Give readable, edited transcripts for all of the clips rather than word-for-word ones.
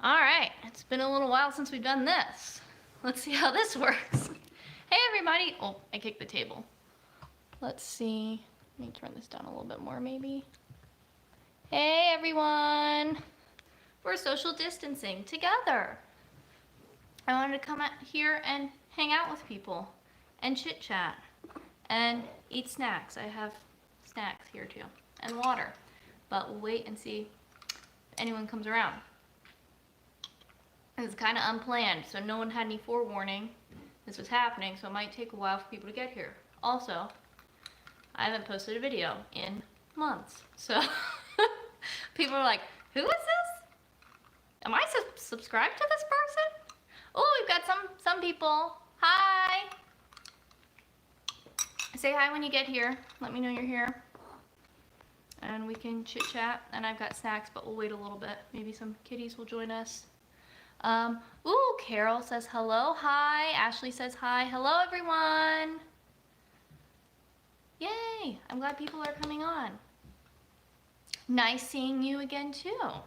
All right, it's been a little while since we've done this. Let's see how this works. Hey everybody. Oh, I kicked the table. Let's see. Let me turn this down a little bit more maybe. Hey everyone. We're social distancing together. I wanted to come out here and hang out with people and chit chat and eat snacks. I have snacks here too and water, but we'll wait and see if anyone comes around. It's kind of unplanned, so no one had any forewarning this was happening, so it might take a while for people to get here. Also, I haven't posted a video in months, so people are like, who is this? Am I subscribed to this person? Oh, we've got some people. Hi. Say hi when you get here. Let me know you're here. And we can chit chat, and I've got snacks, but we'll wait a little bit. Maybe some kitties will join us. Ooh, Carol says hello, hi. Ashley says hi. Hello, everyone. Yay, I'm glad people are coming on. Nice seeing you again, too. All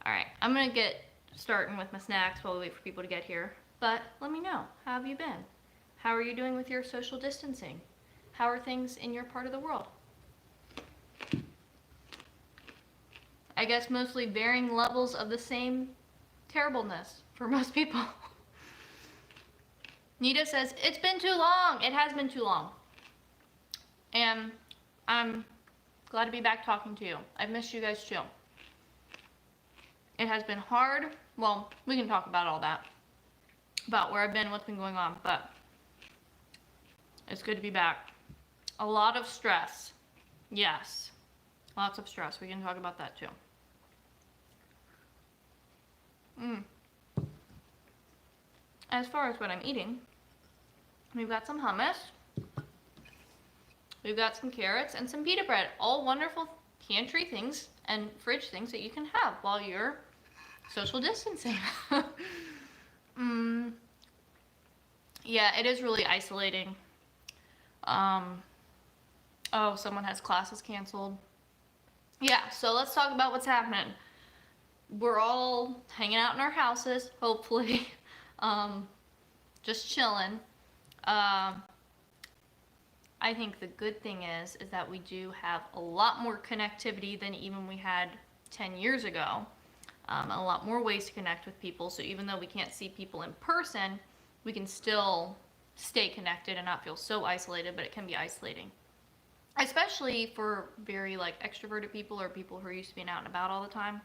right, I'm gonna get starting with my snacks while we wait for people to get here. But let me know, how have you been? How are you doing with your social distancing? How are things in your part of the world? I guess mostly varying levels of the same terribleness for most people. Nita says, it's been too long. It has been too long. And I'm glad to be back talking to you. I've missed you guys too. It has been hard. Well, we can talk about all that. About where I've been, what's been going on. But it's good to be back. A lot of stress. Yes. Lots of stress. We can talk about that too. As far as what I'm eating, we've got some hummus, we've got some carrots, and some pita bread. All wonderful pantry things and fridge things that you can have while you're social distancing. Yeah, it is really isolating. Oh, someone has classes canceled. Yeah, so let's talk about what's happening. We're all hanging out in our houses, hopefully, just chilling. I think the good thing is that we do have a lot more connectivity than even we had 10 years ago. A lot more ways to connect with people, so even though we can't see people in person, we can still stay connected and not feel so isolated, but it can be isolating. Especially for very extroverted people or people who are used to being out and about all the time.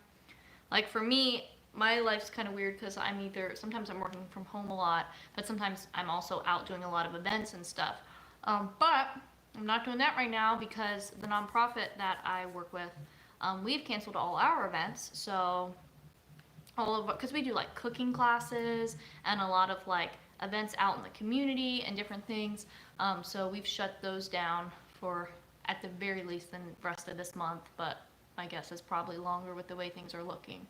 Like for me, my life's kind of weird because sometimes I'm working from home a lot, but sometimes I'm also out doing a lot of events and stuff. But I'm not doing that right now because the nonprofit that I work with, we've canceled all our events. So because we do cooking classes and a lot of events out in the community and different things. So we've shut those down for at the very least the rest of this month, but my guess is probably longer with the way things are looking.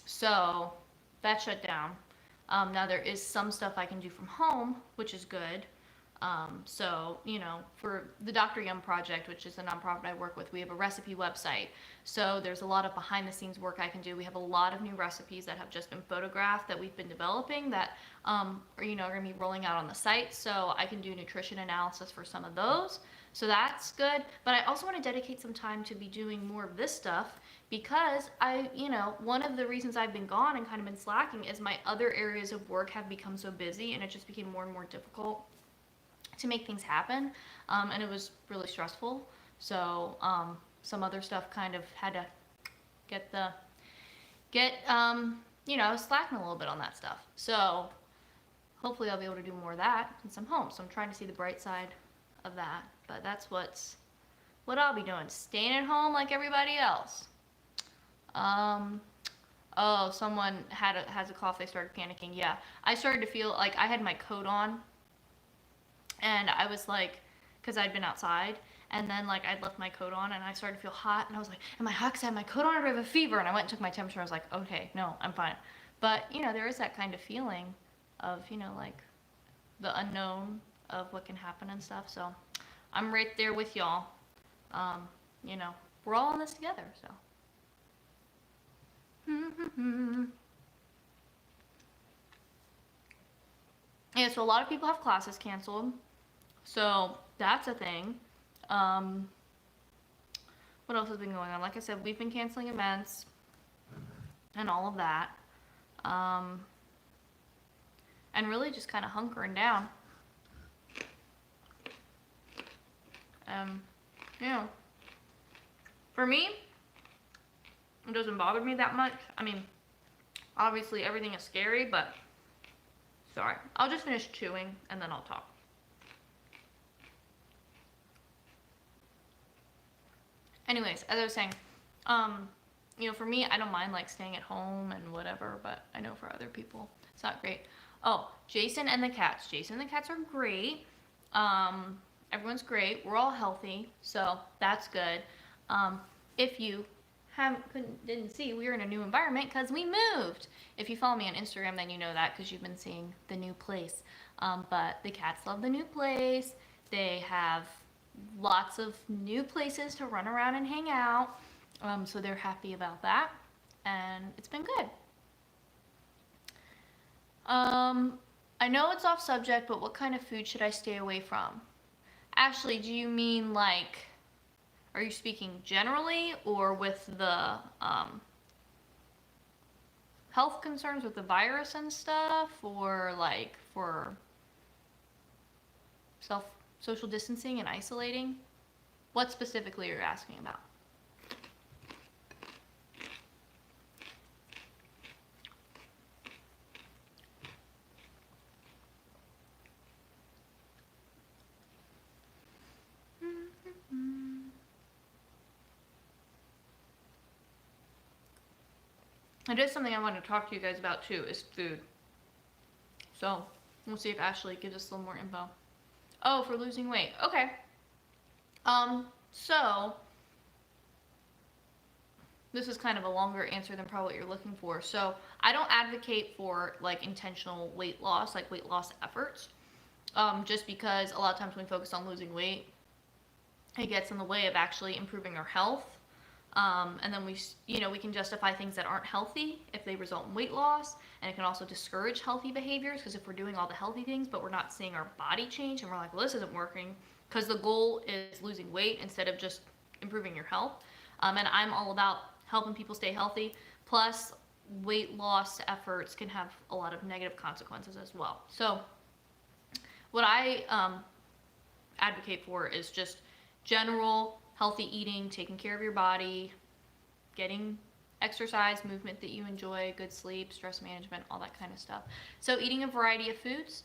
So that shut down. Now there is some stuff I can do from home, which is good. So, for the Dr. Yum Project, which is the nonprofit I work with, we have a recipe website. So there's a lot of behind the scenes work I can do. We have a lot of new recipes that have just been photographed that we've been developing that are going to be rolling out on the site. So I can do nutrition analysis for some of those. So that's good. But I also want to dedicate some time to be doing more of this stuff because one of the reasons I've been gone and kind of been slacking is my other areas of work have become so busy and it just became more and more difficult to make things happen, and it was really stressful. So some other stuff kind of had to slacking a little bit on that stuff. So hopefully I'll be able to do more of that since I'm home. So I'm trying to see the bright side of that. But that's what I'll be doing, staying at home like everybody else. Oh, someone has a cough. They started panicking. Yeah, I started to feel like I had my coat on. And I was because I'd been outside, and then I'd left my coat on, and I started to feel hot, and I was like, am I hot because I have my coat on, or do I have a fever? And I went and took my temperature, and I was like, okay, no, I'm fine. But, there is that kind of feeling of, the unknown of what can happen and stuff, so I'm right there with y'all. We're all in this together, so. Yeah, so a lot of people have classes canceled. So that's a thing. Um, what else has been going on? Like I said, we've been canceling events and all of that. Um, and really just kind of hunkering down. You know, for me, it doesn't bother me that much. I mean, obviously everything is scary, but sorry. I'll just finish chewing and then I'll talk. Anyways, as I was saying, you know, for me, I don't mind like staying at home and whatever, but I know for other people, it's not great. Oh, Jason and the cats. Jason and the cats are great. Everyone's great. We're all healthy, so that's good. If you didn't see, we were in a new environment because we moved. If you follow me on Instagram, then you know that because you've been seeing the new place. But the cats love the new place. They have lots of new places to run around and hang out. So they're happy about that, and it's been good. I know it's off subject, but what kind of food should I stay away from? Ashley, do you mean like, are you speaking generally or with the health concerns with the virus and stuff, or like for social distancing and isolating? What specifically are you asking about? It is something I want to talk to you guys about too, is food. So we'll see if Ashley gives us a little more info. Oh, for losing weight. Okay. So this is kind of a longer answer than probably what you're looking for. So I don't advocate for like intentional weight loss, like weight loss efforts. Just because a lot of times when we focus on losing weight, it gets in the way of actually improving our health. And then we can justify things that aren't healthy if they result in weight loss, and it can also discourage healthy behaviors because if we're doing all the healthy things but we're not seeing our body change and we're like, well, this isn't working, because the goal is losing weight instead of just improving your health. And I'm all about helping people stay healthy. Plus, weight loss efforts can have a lot of negative consequences as well. So, what I advocate for is just general healthy eating, taking care of your body, getting exercise, movement that you enjoy, good sleep, stress management, all that kind of stuff. So eating a variety of foods.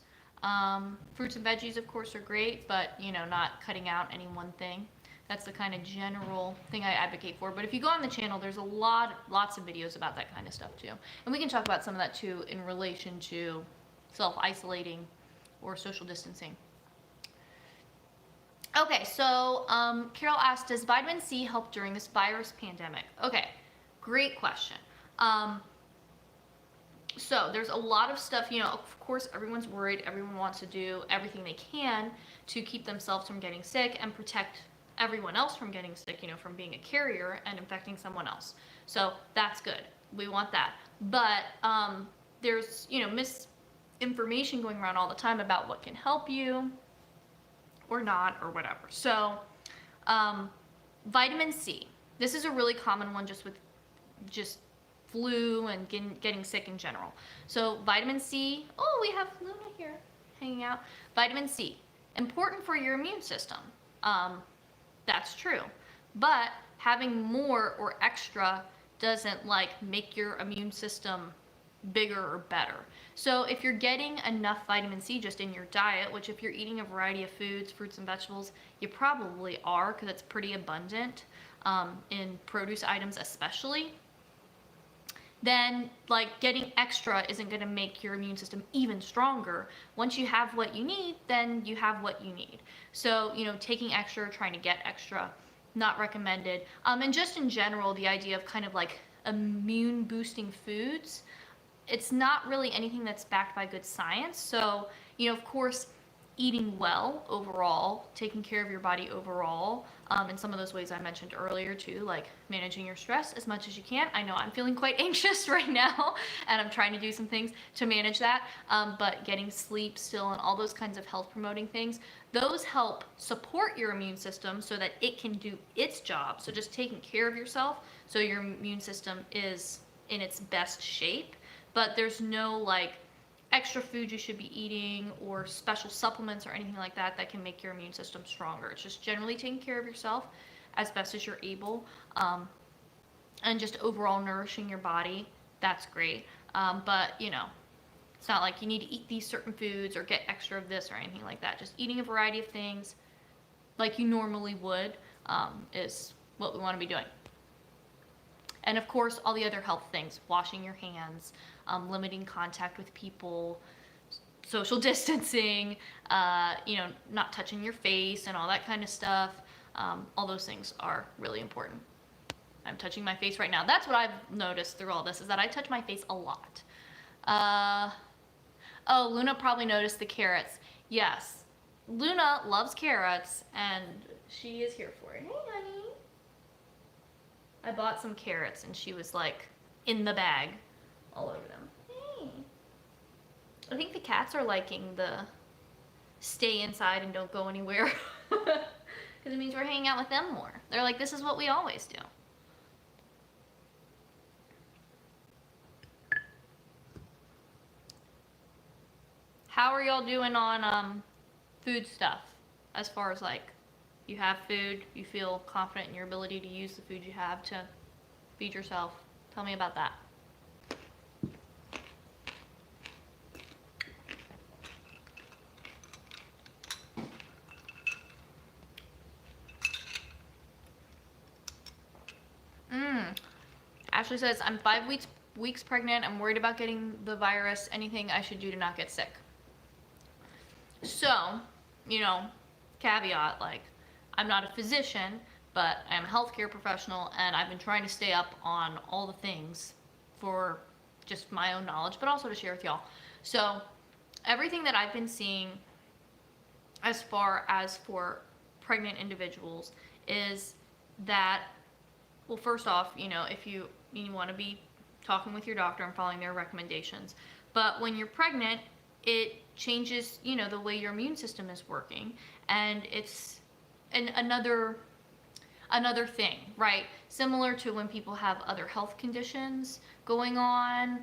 Fruits and veggies, of course, are great, but, not cutting out any one thing. That's the kind of general thing I advocate for. But if you go on the channel, there's lots of videos about that kind of stuff too. And we can talk about some of that too in relation to self-isolating or social distancing. Okay, so Carol asked, does vitamin C help during this virus pandemic? Okay, great question. So there's a lot of stuff, of course everyone's worried, everyone wants to do everything they can to keep themselves from getting sick and protect everyone else from getting sick, from being a carrier and infecting someone else. So that's good. We want that. But there's, misinformation going around all the time about what can help you or not, or whatever. So, vitamin C. This is a really common one just with flu and getting sick in general. So, vitamin C. Oh, we have Luna here hanging out. Vitamin C. Important for your immune system. That's true. But having more or extra doesn't make your immune system bigger or better. So if you're getting enough vitamin C just in your diet, which if you're eating a variety of foods, fruits and vegetables, you probably are because it's pretty abundant in produce items especially, then getting extra isn't going to make your immune system even stronger. Once you have what you need, then you have what you need. So, taking extra, trying to get extra, not recommended. And just in general, the idea of kind of immune boosting foods, it's not really anything that's backed by good science. So, of course, eating well overall, taking care of your body overall, in some of those ways I mentioned earlier too, like managing your stress as much as you can. I know I'm feeling quite anxious right now, and I'm trying to do some things to manage that, but getting sleep still and all those kinds of health promoting things, those help support your immune system so that it can do its job. So just taking care of yourself so your immune system is in its best shape, but there's no like extra food you should be eating or special supplements or anything like that that can make your immune system stronger. It's just generally taking care of yourself as best as you're able, and just overall nourishing your body. That's great. But you know, it's not like you need to eat these certain foods or get extra of this or anything like that. Just eating a variety of things like you normally would, is what we want to be doing. And of course, all the other health things, washing your hands, limiting contact with people, social distancing, you know, not touching your face and all that kind of stuff. All those things are really important. I'm touching my face right now. That's what I've noticed through all this, is that I touch my face a lot. Oh, Luna probably noticed the carrots. Yes, Luna loves carrots, and she is here for it. Hey, honey. I bought some carrots, and she was like in the bag all over them. Hey. I think the cats are liking the stay inside and don't go anywhere, because it means we're hanging out with them more. They're like, this is what we always do. How are y'all doing on food stuff? As far as like, you have food, you feel confident in your ability to use the food you have to feed yourself. Tell me about that. Ashley says, I'm 5 weeks pregnant. I'm worried about getting the virus. Anything I should do to not get sick? So, you know, caveat, like, I'm not a physician, but I'm a healthcare professional, and I've been trying to stay up on all the things for just my own knowledge, but also to share with y'all. So, everything that I've been seeing as far as for pregnant individuals is that, well, first off, you know, if you want to be talking with your doctor and following their recommendations. But when you're pregnant, it changes, you know, the way your immune system is working, and it's another thing, right? Similar to when people have other health conditions going on,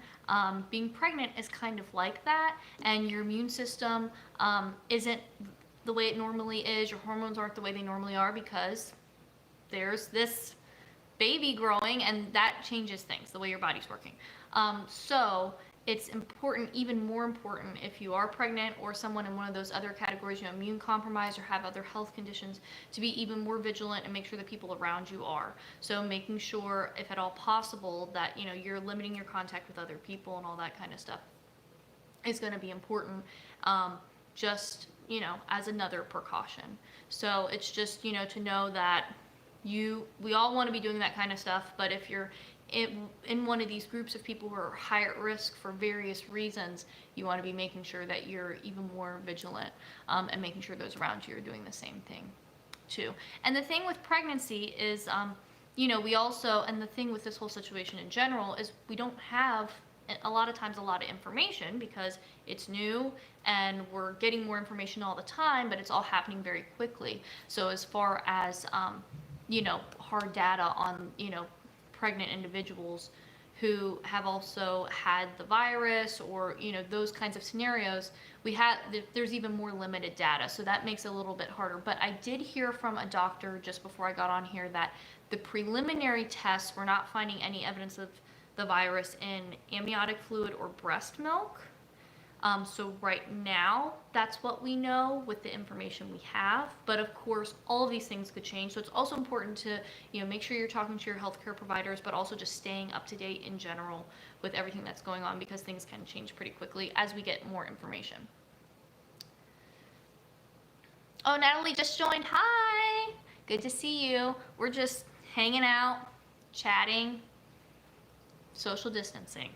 being pregnant is kind of like that, and your immune system isn't the way it normally is. Your hormones aren't the way they normally are, because there's this baby growing, and that changes things, the way your body's working. So it's important, even more important, if you are pregnant or someone in one of those other categories, you know, immune compromised or have other health conditions, to be even more vigilant and make sure the people around you are. So making sure, if at all possible, that, you know, you're limiting your contact with other people and all that kind of stuff is going to be important, just, you know, as another precaution. So it's just, you know, to know that we all want to be doing that kind of stuff, but if you're in one of these groups of people who are high at risk for various reasons, you want to be making sure that you're even more vigilant, and making sure those around you are doing the same thing too. And the thing with pregnancy is, you know, we also, and the thing with this whole situation in general is, we don't have a lot of times a lot of information, because it's new and we're getting more information all the time, but it's all happening very quickly. So as far as you know, hard data on, you know, pregnant individuals who have also had the virus, or, you know, those kinds of scenarios, there's even more limited data, so that makes it a little bit harder. But I did hear from a doctor just before I got on here that the preliminary tests were not finding any evidence of the virus in amniotic fluid or breast milk. So right now, that's what we know with the information we have. But of course, all of these things could change. So it's also important to, you know, make sure you're talking to your healthcare providers, but also just staying up to date in general with everything that's going on, because things can change pretty quickly as we get more information. Oh, Natalie just joined. Hi! Good to see you. We're just hanging out, chatting, social distancing,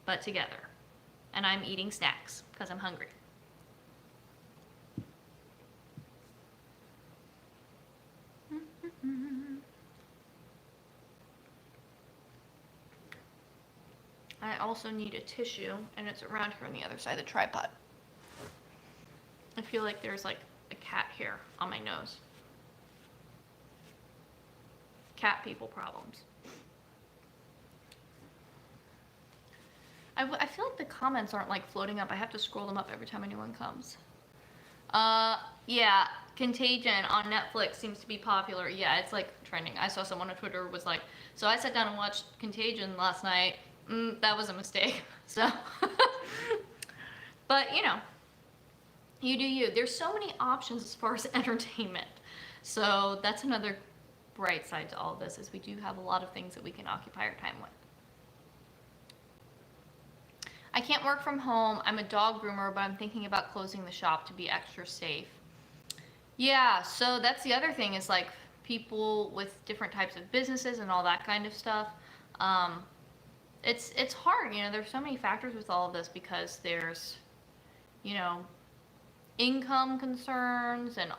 but together. And I'm eating snacks because I'm hungry. I also need a tissue, and it's around here on the other side of the tripod. I feel like there's like a cat hair on my nose. Cat people problems. I feel like the comments aren't like floating up. I have to scroll them up every time anyone comes. Yeah, Contagion on Netflix seems to be popular. Yeah, it's like trending. I saw someone on Twitter was like, so I sat down and watched Contagion last night. That was a mistake. So, but you know, you do you. There's so many options as far as entertainment. So that's another bright side to all of this, is we do have a lot of things that we can occupy our time with. I can't work from home. I'm a dog groomer, but I'm thinking about closing the shop to be extra safe. Yeah, so that's the other thing, is like people with different types of businesses and all that kind of stuff. It's hard, you know, there's so many factors with all of this, because there's, you know, income concerns and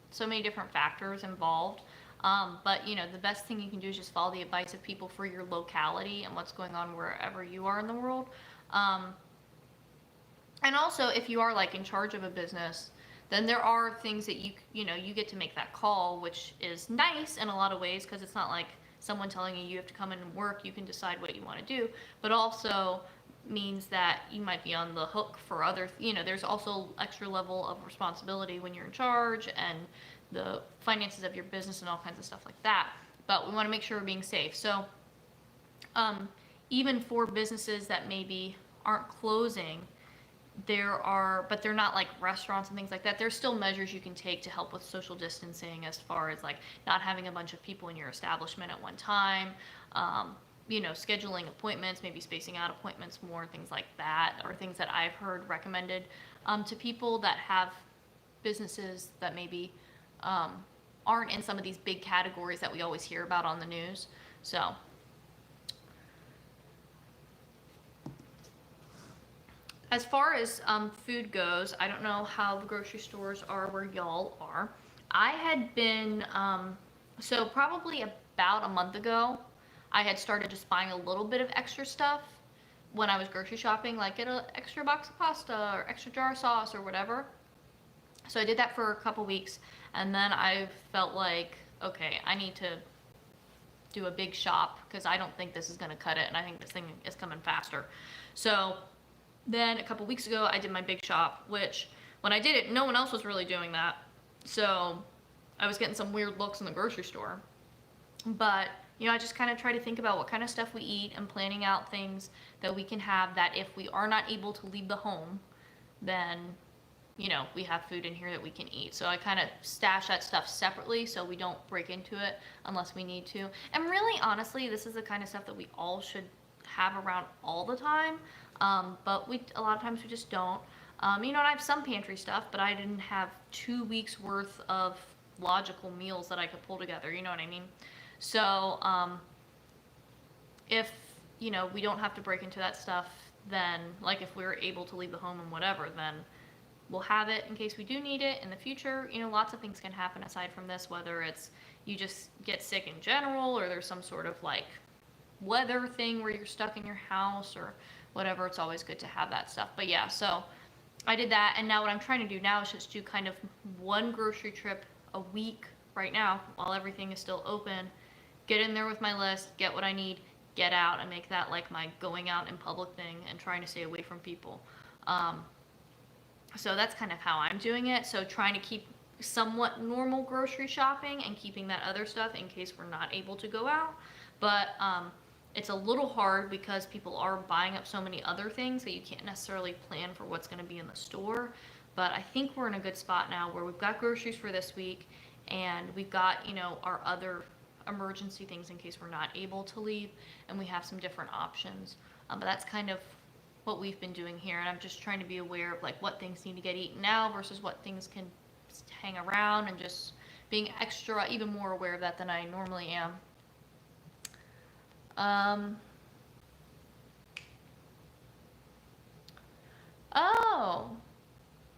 so many different factors involved. But you know, the best thing you can do is just follow the advice of people for your locality and what's going on wherever you are in the world. And also, if you are like in charge of a business, then there are things that you know, you get to make that call, which is nice in a lot of ways, because it's not like someone telling you have to come in and work. You can decide what you want to do, but also means that you might be on the hook for other, you know, there's also extra level of responsibility when you're in charge, and the finances of your business and all kinds of stuff like that. But we want to make sure we're being safe. So even for businesses that maybe aren't closing, but they're not like restaurants and things like that, there's still measures you can take to help with social distancing, as far as like not having a bunch of people in your establishment at one time, you know, scheduling appointments, maybe spacing out appointments more, things like that, or things that I've heard recommended to people that have businesses that maybe aren't in some of these big categories that we always hear about on the news. So as far as food goes, I don't know how the grocery stores are where y'all are. I had been, so probably about a month ago, I had started just buying a little bit of extra stuff when I was grocery shopping, like get an extra box of pasta or extra jar of sauce or whatever. So I did that for a couple weeks, and then I felt like, okay, I need to do a big shop, because I don't think this is going to cut it, and I think this thing is coming faster. So then a couple weeks ago, I did my big shop, which when I did it, no one else was really doing that. So I was getting some weird looks in the grocery store. But, you know, I just kind of try to think about what kind of stuff we eat, and planning out things that we can have, that if we are not able to leave the home, then, you know, we have food in here that we can eat. So I kind of stash that stuff separately so we don't break into it unless we need to. And really, honestly, this is the kind of stuff that we all should have around all the time. But a lot of times we just don't. You know, and I have some pantry stuff, but I didn't have 2 weeks worth of logical meals that I could pull together, you know what I mean? So, if, you know, we don't have to break into that stuff, then, like, if we're able to leave the home and whatever, then we'll have it in case we do need it in the future. You know, lots of things can happen aside from this, whether it's you just get sick in general, or there's some sort of, like, weather thing where you're stuck in your house or whatever. It's always good to have that stuff. But yeah, so I did that, and now what I'm trying to do now is just do kind of one grocery trip a week right now while everything is still open. Get in there with my list, get what I need, get out, and make that like my going out in public thing and trying to stay away from people. So that's kind of how I'm doing it. So trying to keep somewhat normal grocery shopping and keeping that other stuff in case we're not able to go out. But it's a little hard because people are buying up so many other things that you can't necessarily plan for what's going to be in the store. But I think we're in a good spot now where we've got groceries for this week, and we've got, you know, our other emergency things in case we're not able to leave, and we have some different options. But that's kind of what we've been doing here, and I'm just trying to be aware of like what things need to get eaten now versus what things can hang around, and just being extra, even more aware of that than I normally am. Oh,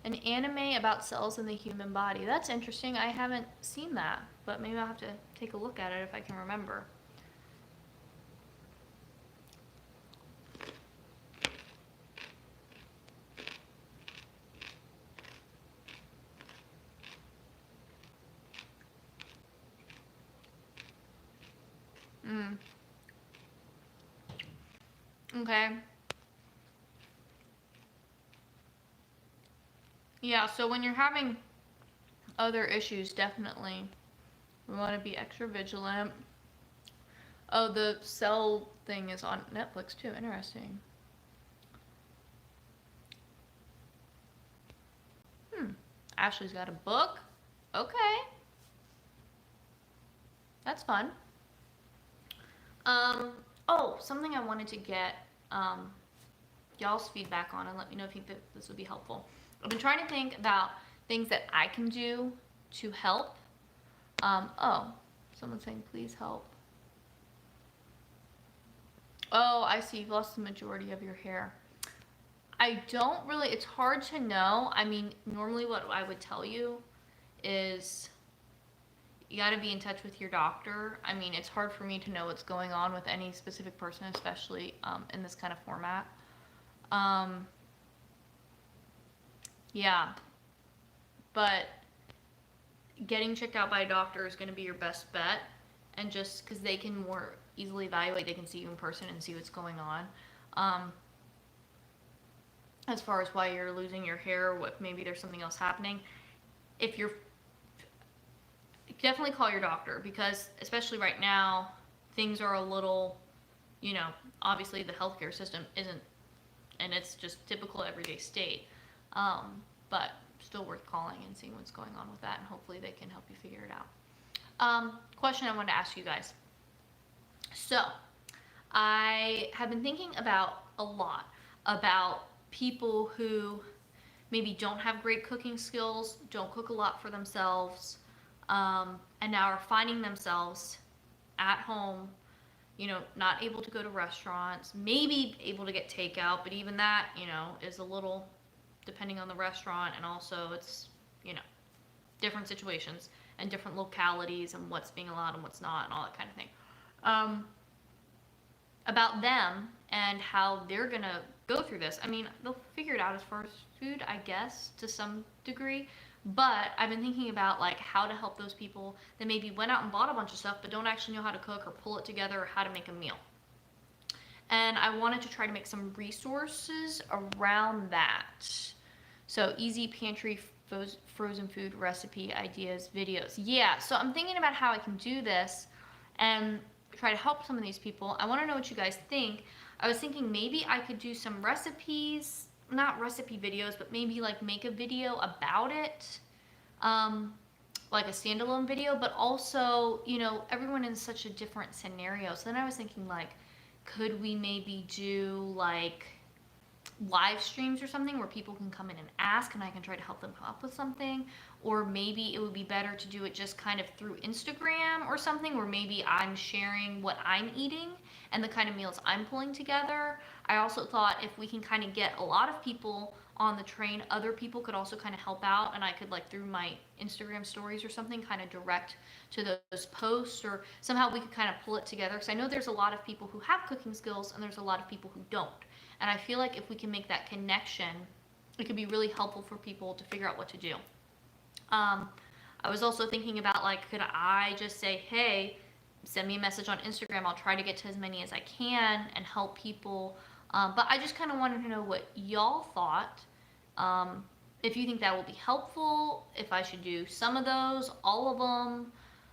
an anime about cells in the human body. That's interesting. I haven't seen that, but maybe I'll have to take a look at it if I can remember. Okay. Yeah, so when you're having other issues, definitely we want to be extra vigilant. Oh, the Cell thing is on Netflix too. Interesting. Ashley's got a book. Okay. That's fun. Oh, something I wanted to get y'all's feedback on and let me know if you think this would be helpful. I've been trying to think about things that I can do to help. Oh, someone's saying please help. Oh, I see. You've lost the majority of your hair. I don't really, it's hard to know. I mean, normally what I would tell you is you got to be in touch with your doctor. I mean, it's hard for me to know what's going on with any specific person, especially in this kind of format. Yeah, but getting checked out by a doctor is going to be your best bet, and just because they can more easily evaluate, they can see you in person and see what's going on. As far as why you're losing your hair, what maybe there's something else happening. If you're definitely call your doctor, because especially right now things are a little, obviously the healthcare system isn't, and it's just typical everyday state, but still worth calling and seeing what's going on with that, and hopefully they can help you figure it out. Question I wanted to ask you guys. So I have been thinking about a lot about people who maybe don't have great cooking skills, don't cook a lot for themselves, and now are finding themselves at home, not able to go to restaurants, maybe able to get takeout, but even that, is a little depending on the restaurant, and also it's, different situations and different localities and what's being allowed and what's not and all that kind of thing. About them and how they're gonna go through this. I mean, they'll figure it out as far as food, I guess, to some degree. But I've been thinking about like how to help those people that maybe went out and bought a bunch of stuff but don't actually know how to cook or pull it together or how to make a meal. And I wanted to try to make some resources around that. So easy pantry frozen food recipe ideas, videos. Yeah, so I'm thinking about how I can do this and try to help some of these people. I want to know what you guys think. I was thinking maybe I could do some recipes, not recipe videos, but maybe like make a video about it, like a standalone video, but also, everyone in such a different scenario. So then I was thinking like, could we maybe do like live streams or something where people can come in and ask and I can try to help them come up with something? Or maybe it would be better to do it just kind of through Instagram or something, where maybe I'm sharing what I'm eating and the kind of meals I'm pulling together. I also thought if we can kind of get a lot of people on the train, other people could also kind of help out, and I could like through my Instagram stories or something kind of direct to those posts, or somehow we could kind of pull it together, because I know there's a lot of people who have cooking skills and there's a lot of people who don't. And I feel like if we can make that connection, it could be really helpful for people to figure out what to do. I was also thinking about like, could I just say, hey, send me a message on Instagram. I'll try to get to as many as I can and help people. But I just kind of wanted to know what y'all thought. If you think that will be helpful, if I should do some of those, all of them,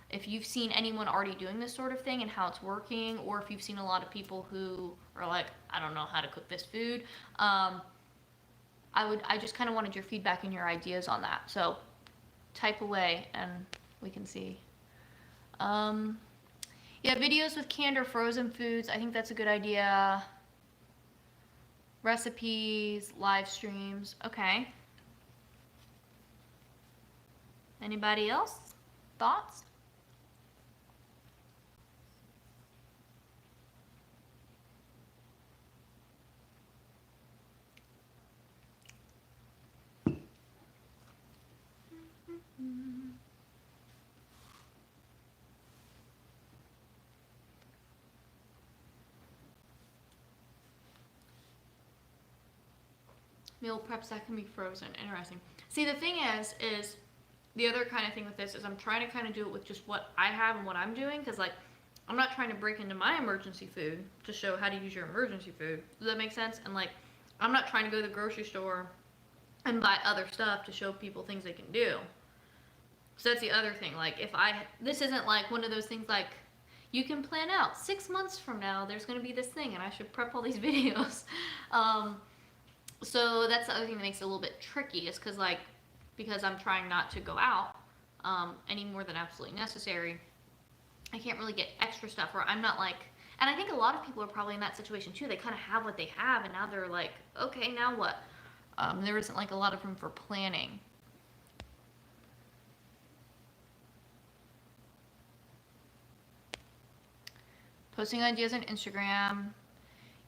if you've seen anyone already doing this sort of thing and how it's working, or if you've seen a lot of people who are like, I don't know how to cook this food. I just kind of wanted your feedback and your ideas on that. So type away and we can see. Yeah, videos with canned or frozen foods. I think that's a good idea. Recipes, live streams. Okay. Anybody else? Thoughts? Meal preps that can be frozen. Interesting. See, the thing is the other kind of thing with this is I'm trying to kind of do it with just what I have and what I'm doing, because like I'm not trying to break into my emergency food to show how to use your emergency food. Does that make sense? And like, I'm not trying to go to the grocery store and buy other stuff to show people things they can do. So that's the other thing. Like, this isn't like one of those things like, you can plan out 6 months from now, there's going to be this thing and I should prep all these videos. So that's the other thing that makes it a little bit tricky, is because I'm trying not to go out any more than absolutely necessary. I can't really get extra stuff, or I'm not like, and I think a lot of people are probably in that situation too. They kind of have what they have, and now they're like, okay, now what? There isn't like a lot of room for planning. Posting ideas on Instagram.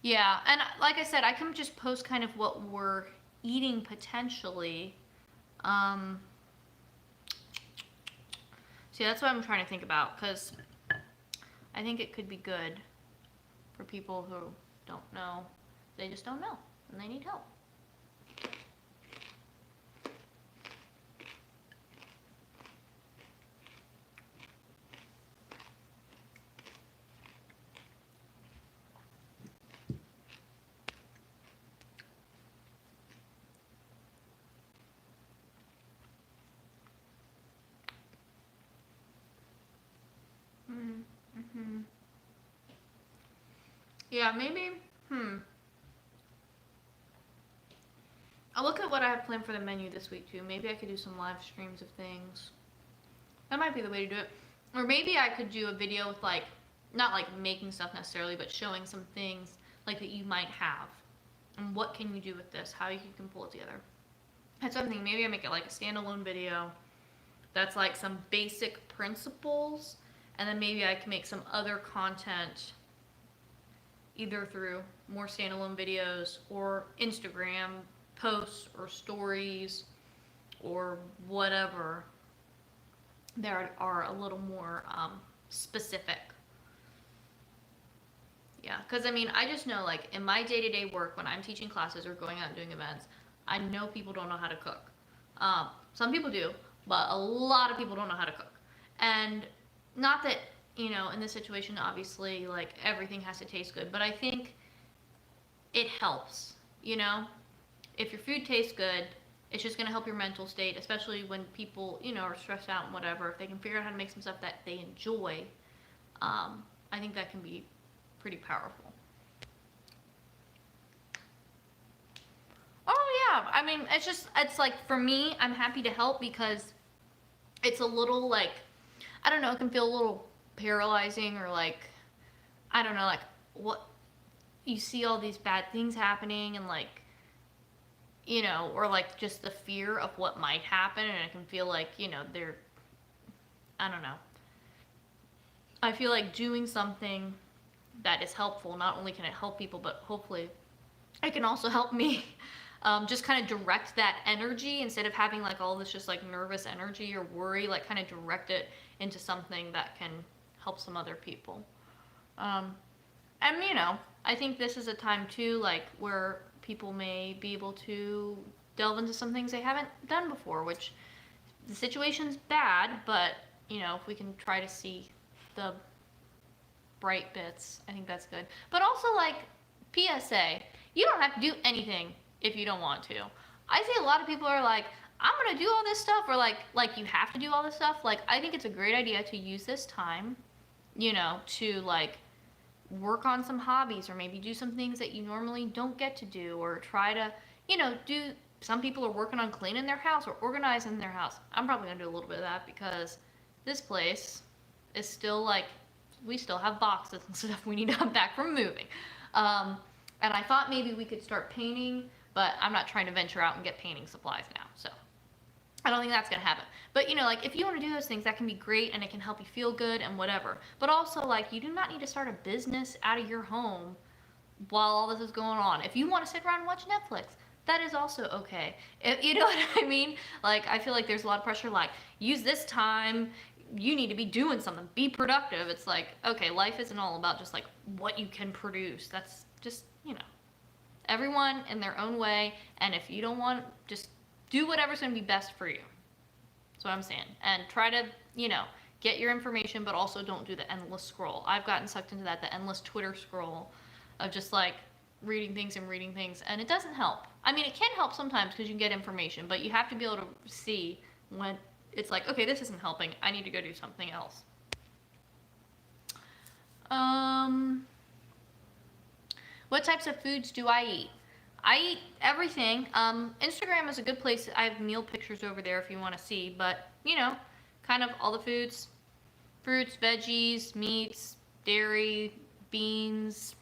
Yeah, and like I said, I can just post kind of what we're eating potentially. See, that's what I'm trying to think about, because I think it could be good for people who don't know. They just don't know, and they need help. Yeah, maybe, I'll look at what I have planned for the menu this week too. Maybe I could do some live streams of things. That might be the way to do it. Or maybe I could do a video with like, not like making stuff necessarily, but showing some things like that you might have. And what can you do with this? How you can pull it together. That's something, maybe I make it like a standalone video that's like some basic principles, and then maybe I can make some other content either through more standalone videos or Instagram posts or stories or whatever that are a little more specific. Yeah, because I mean, I just know like in my day-to-day work when I'm teaching classes or going out and doing events, I know people don't know how to cook. Some people do, but a lot of people don't know how to cook. And not that, you know, in this situation, obviously, like, everything has to taste good, but I think it helps, you know? If your food tastes good, it's just going to help your mental state, especially when people, you know, are stressed out and whatever. If they can figure out how to make some stuff that they enjoy, I think that can be pretty powerful. Oh, yeah. I mean, it's like, for me, I'm happy to help because it's a little, like, I don't know, it can feel a little paralyzing, or like, I don't know, like, what, you see all these bad things happening, and like, you know, or like just the fear of what might happen, and it can feel like, you know, I don't know. I feel like doing something that is helpful, not only can it help people, but hopefully it can also help me. Just kind of direct that energy, instead of having like all this just like nervous energy or worry, like kind of direct it into something that can help some other people. And you know, I think this is a time too, like, where people may be able to delve into some things they haven't done before, which the situation's bad, but you know, if we can try to see the bright bits, I think that's good. But also, like, PSA, you don't have to do anything if you don't want to. I see a lot of people are like, I'm gonna do all this stuff, or like you have to do all this stuff. Like, I think it's a great idea to use this time, you know, to like work on some hobbies, or maybe do some things that you normally don't get to do, or try to, you know, some people are working on cleaning their house or organizing their house. I'm probably gonna do a little bit of that, because this place is still like, we still have boxes and stuff we need to unpack from moving. And I thought maybe we could start painting, but I'm not trying to venture out and get painting supplies now, so I don't think that's gonna happen. But you know, like, if you want to do those things, that can be great, and it can help you feel good and whatever. But also, like, you do not need to start a business out of your home while all this is going on. If you want to sit around and watch Netflix, that is also okay. You know what I mean? Like, I feel like there's a lot of pressure, like, use this time, you need to be doing something, be productive. It's like, okay, life isn't all about just like what you can produce. That's just, you know, everyone in their own way, and if you don't want, just do whatever's going to be best for you. That's what I'm saying. And try to, you know, get your information, but also don't do the endless scroll. I've gotten sucked into that, the endless Twitter scroll of just like reading things, and it doesn't help. I mean, it can help sometimes because you can get information, but you have to be able to see when it's like, okay, this isn't helping, I need to go do something else. What types of foods do I eat? I eat everything. Instagram is a good place. I have meal pictures over there if you want to see, but you know, kind of all the foods, fruits, veggies, meats, dairy, beans,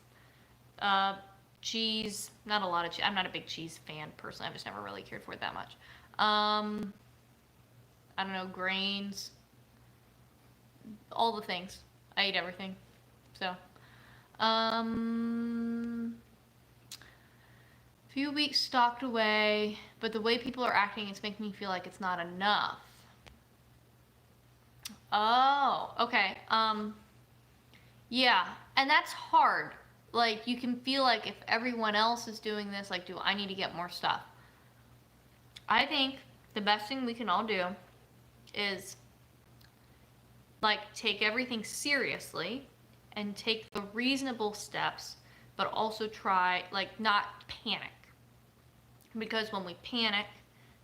cheese. Not a lot of cheese. I'm not a big cheese fan personally. I've just never really cared for it that much. I don't know, grains, all the things. I eat everything. So, few weeks stocked away, but the way people are acting is making me feel like it's not enough. Oh, okay. Yeah, and that's hard. Like, you can feel like if everyone else is doing this, like, do I need to get more stuff? I think the best thing we can all do is, like, take everything seriously and take the reasonable steps, but also try, like, not panic. Because when we panic,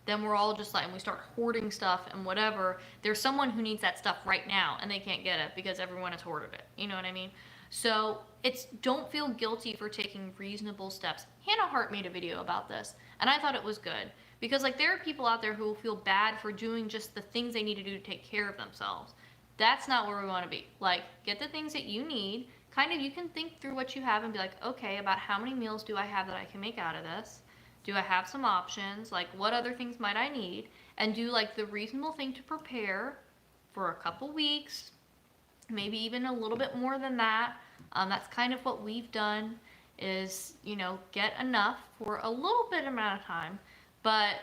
then we're all just like, and we start hoarding stuff and whatever, there's someone who needs that stuff right now and they can't get it because everyone has hoarded it. You know what I mean? So don't feel guilty for taking reasonable steps. Hannah Hart made a video about this and I thought it was good because like there are people out there who will feel bad for doing just the things they need to do to take care of themselves. That's not where we want to be. Like, get the things that you need. Kind of, you can think through what you have and be like, okay, about how many meals do I have that I can make out of this? Do I have some options? Like, what other things might I need? And do, like, the reasonable thing to prepare for a couple weeks, maybe even a little bit more than that. That's kind of what we've done is, you know, get enough for a little bit amount of time, but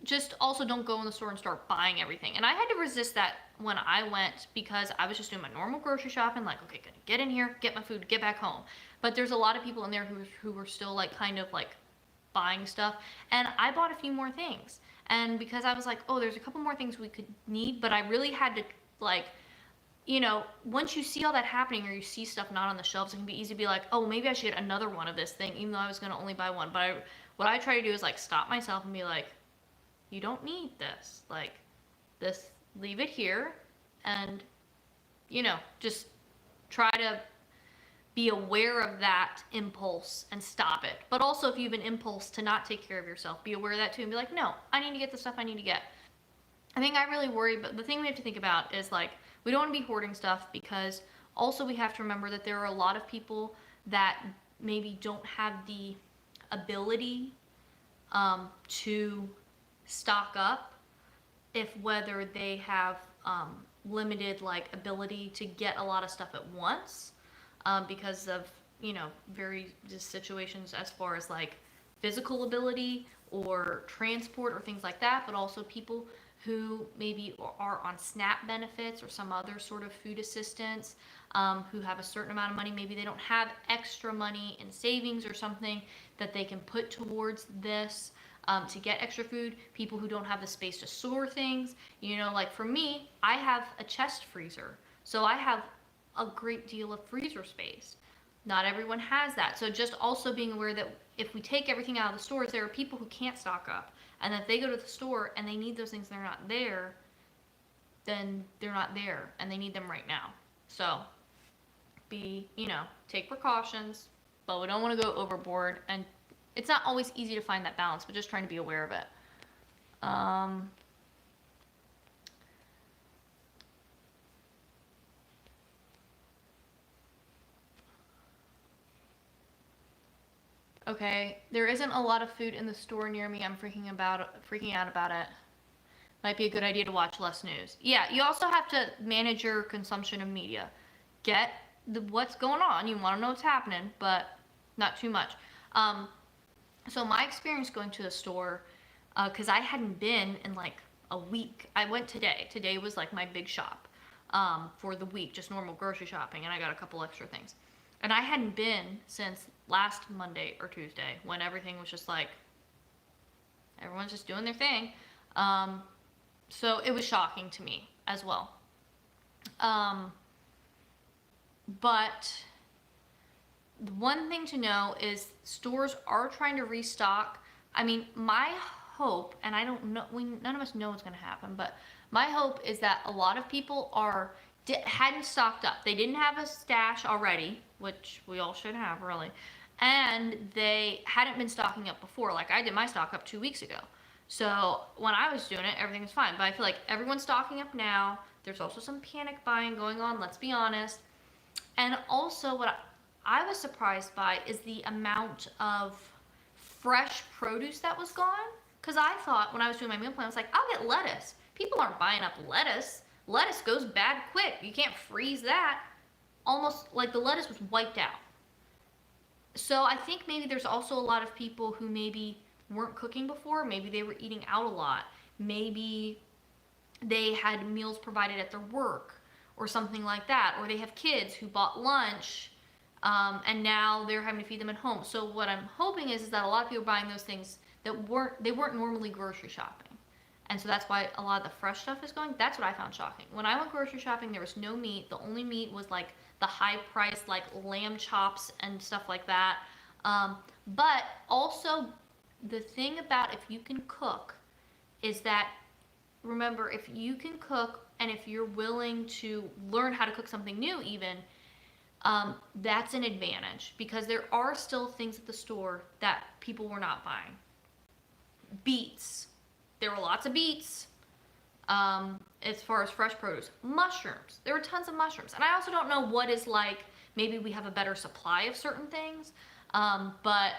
just also don't go in the store and start buying everything. And I had to resist that when I went because I was just doing my normal grocery shopping, like, okay, gonna get in here, get my food, get back home. But there's a lot of people in there who were still like kind of like buying stuff. And I bought a few more things. And because I was like, oh, there's a couple more things we could need, but I really had to like, you know, once you see all that happening or you see stuff not on the shelves, it can be easy to be like, oh, maybe I should get another one of this thing, even though I was going to only buy one. But what I try to do is like stop myself and be like, you don't need this. Like, this, leave it here. And, you know, just try to be aware of that impulse and stop it. But also if you have an impulse to not take care of yourself, be aware of that too and be like, no, I need to get the stuff I need to get. I think I really worry, but the thing we have to think about is like, we don't want to be hoarding stuff because also we have to remember that there are a lot of people that maybe don't have the ability to stock up if whether they have limited like ability to get a lot of stuff at once because of, you know, various situations as far as like physical ability or transport or things like that, but also people who maybe are on SNAP benefits or some other sort of food assistance, who have a certain amount of money. Maybe they don't have extra money in savings or something that they can put towards this to get extra food. People who don't have the space to store things. You know, like for me, I have a chest freezer. So I have a great deal of freezer space. Not everyone has that. So just also being aware that if we take everything out of the stores, there are people who can't stock up. And if they go to the store and they need those things and they're not there, then they're not there and they need them right now. So you know, take precautions, but we don't want to go overboard. And it's not always easy to find that balance, but just trying to be aware of it. Okay, there isn't a lot of food in the store near me. I'm freaking out about it. Might be a good idea to watch less news. Yeah, you also have to manage your consumption of media. Get what's going on. You want to know what's happening, but not too much. So my experience going to the store, because I hadn't been in like a week. I went today. Today was like my big shop for the week, just normal grocery shopping, and I got a couple extra things. And I hadn't been since last Monday or Tuesday when everything was just like, everyone's just doing their thing. So it was shocking to me as well. Um, but the one thing to know is stores are trying to restock. I mean, my hope, and I don't know, none of us know what's going to happen, but my hope is that a lot of people hadn't stocked up. They didn't have a stash already, which we all should have, really, and they hadn't been stocking up before. Like I did my stock up 2 weeks ago. So when I was doing it, everything was fine. But I feel like everyone's stocking up now. There's also some panic buying going on, let's be honest. And also, what I was surprised by is the amount of fresh produce that was gone. Because I thought when I was doing my meal plan, I was like, I'll get lettuce. People aren't buying up lettuce. Lettuce goes bad quick. You can't freeze that. Almost like the lettuce was wiped out. So I think maybe there's also a lot of people who maybe weren't cooking before. Maybe they were eating out a lot. Maybe they had meals provided at their work or something like that. Or they have kids who bought lunch and now they're having to feed them at home. So what I'm hoping is that a lot of people are buying those things that weren't normally grocery shopping. And so that's why a lot of the fresh stuff is going. That's what I found shocking. When I went grocery shopping, there was no meat. The only meat was like the high priced like lamb chops and stuff like that. But also the thing about if you can cook is that, remember, if you can cook and if you're willing to learn how to cook something new even, that's an advantage because there are still things at the store that people were not buying. Beets. There were lots of beets as far as fresh produce. Mushrooms. There were tons of mushrooms. And I also don't know what is like, maybe we have a better supply of certain things. But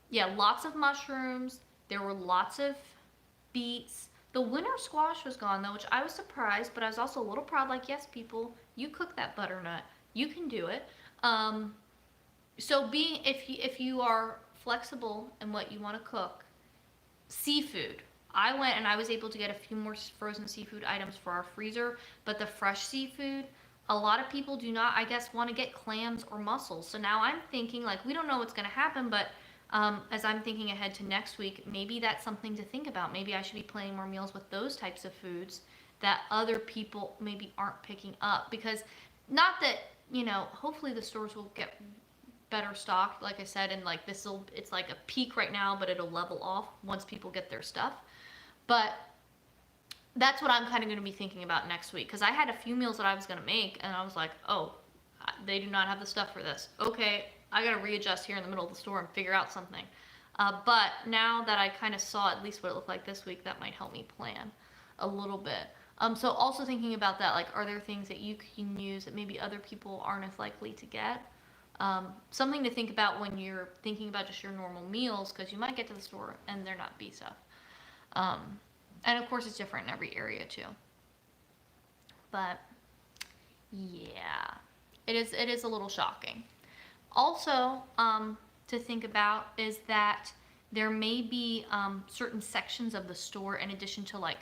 yeah, lots of mushrooms. There were lots of beets. The winter squash was gone though, which I was surprised, but I was also a little proud, like, yes, people, you cook that butternut. You can do it. So if you are flexible in what you want to cook, seafood. I went and I was able to get a few more frozen seafood items for our freezer, but the fresh seafood, a lot of people do not, I guess, want to get clams or mussels. So now I'm thinking, like, we don't know what's going to happen, but as I'm thinking ahead to next week, maybe that's something to think about. Maybe I should be planning more meals with those types of foods that other people maybe aren't picking up. Because not that, hopefully the stores will get better stocked, like I said, and like it's like a peak right now, but it'll level off once people get their stuff. But that's what I'm kind of going to be thinking about next week, because I had a few meals that I was going to make and I was like, oh, they do not have the stuff for this. Okay, I got to readjust here in the middle of the store and figure out something. But now that I kind of saw at least what it looked like this week, that might help me plan a little bit. So also thinking about that, like, are there things that you can use that maybe other people aren't as likely to get? Something to think about when you're thinking about just your normal meals, because you might get to the store and there not be stuff. And of course it's different in every area too. But yeah, it is a little shocking. Also, to think about is that there may be certain sections of the store, in addition to like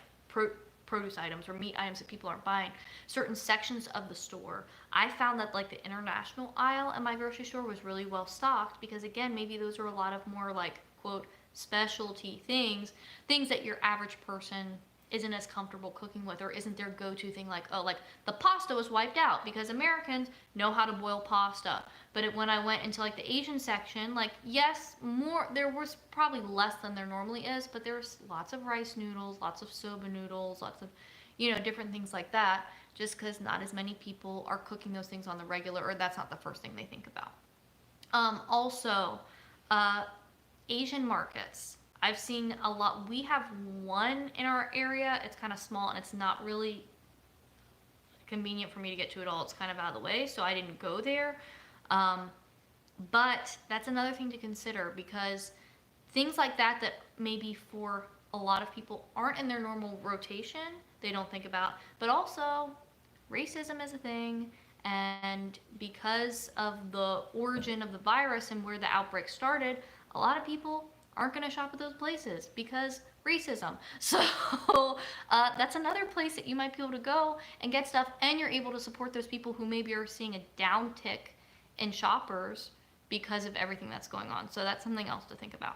produce items or meat items that people aren't buying, certain sections of the store. I found that like the international aisle at my grocery store was really well stocked, because again, maybe those are a lot of more like, quote, specialty things that your average person isn't as comfortable cooking with, or isn't their go-to thing. Like, oh, like the pasta was wiped out because Americans know how to boil pasta. But when I went into like the Asian section, like, yes, there was probably less than there normally is, but there's lots of rice noodles, lots of soba noodles, lots of, different things like that, just because not as many people are cooking those things on the regular, or that's not the first thing they think about. Also, Asian markets. I've seen a lot. We have one in our area. It's kind of small and it's not really convenient for me to get to at all. It's kind of out of the way, so I didn't go there. But that's another thing to consider, because things like that maybe for a lot of people aren't in their normal rotation, they don't think about. But also, racism is a thing, and because of the origin of the virus and where the outbreak started, a lot of people aren't going to shop at those places because racism. So that's another place that you might be able to go and get stuff, and you're able to support those people who maybe are seeing a downtick in shoppers because of everything that's going on. So that's something else to think about.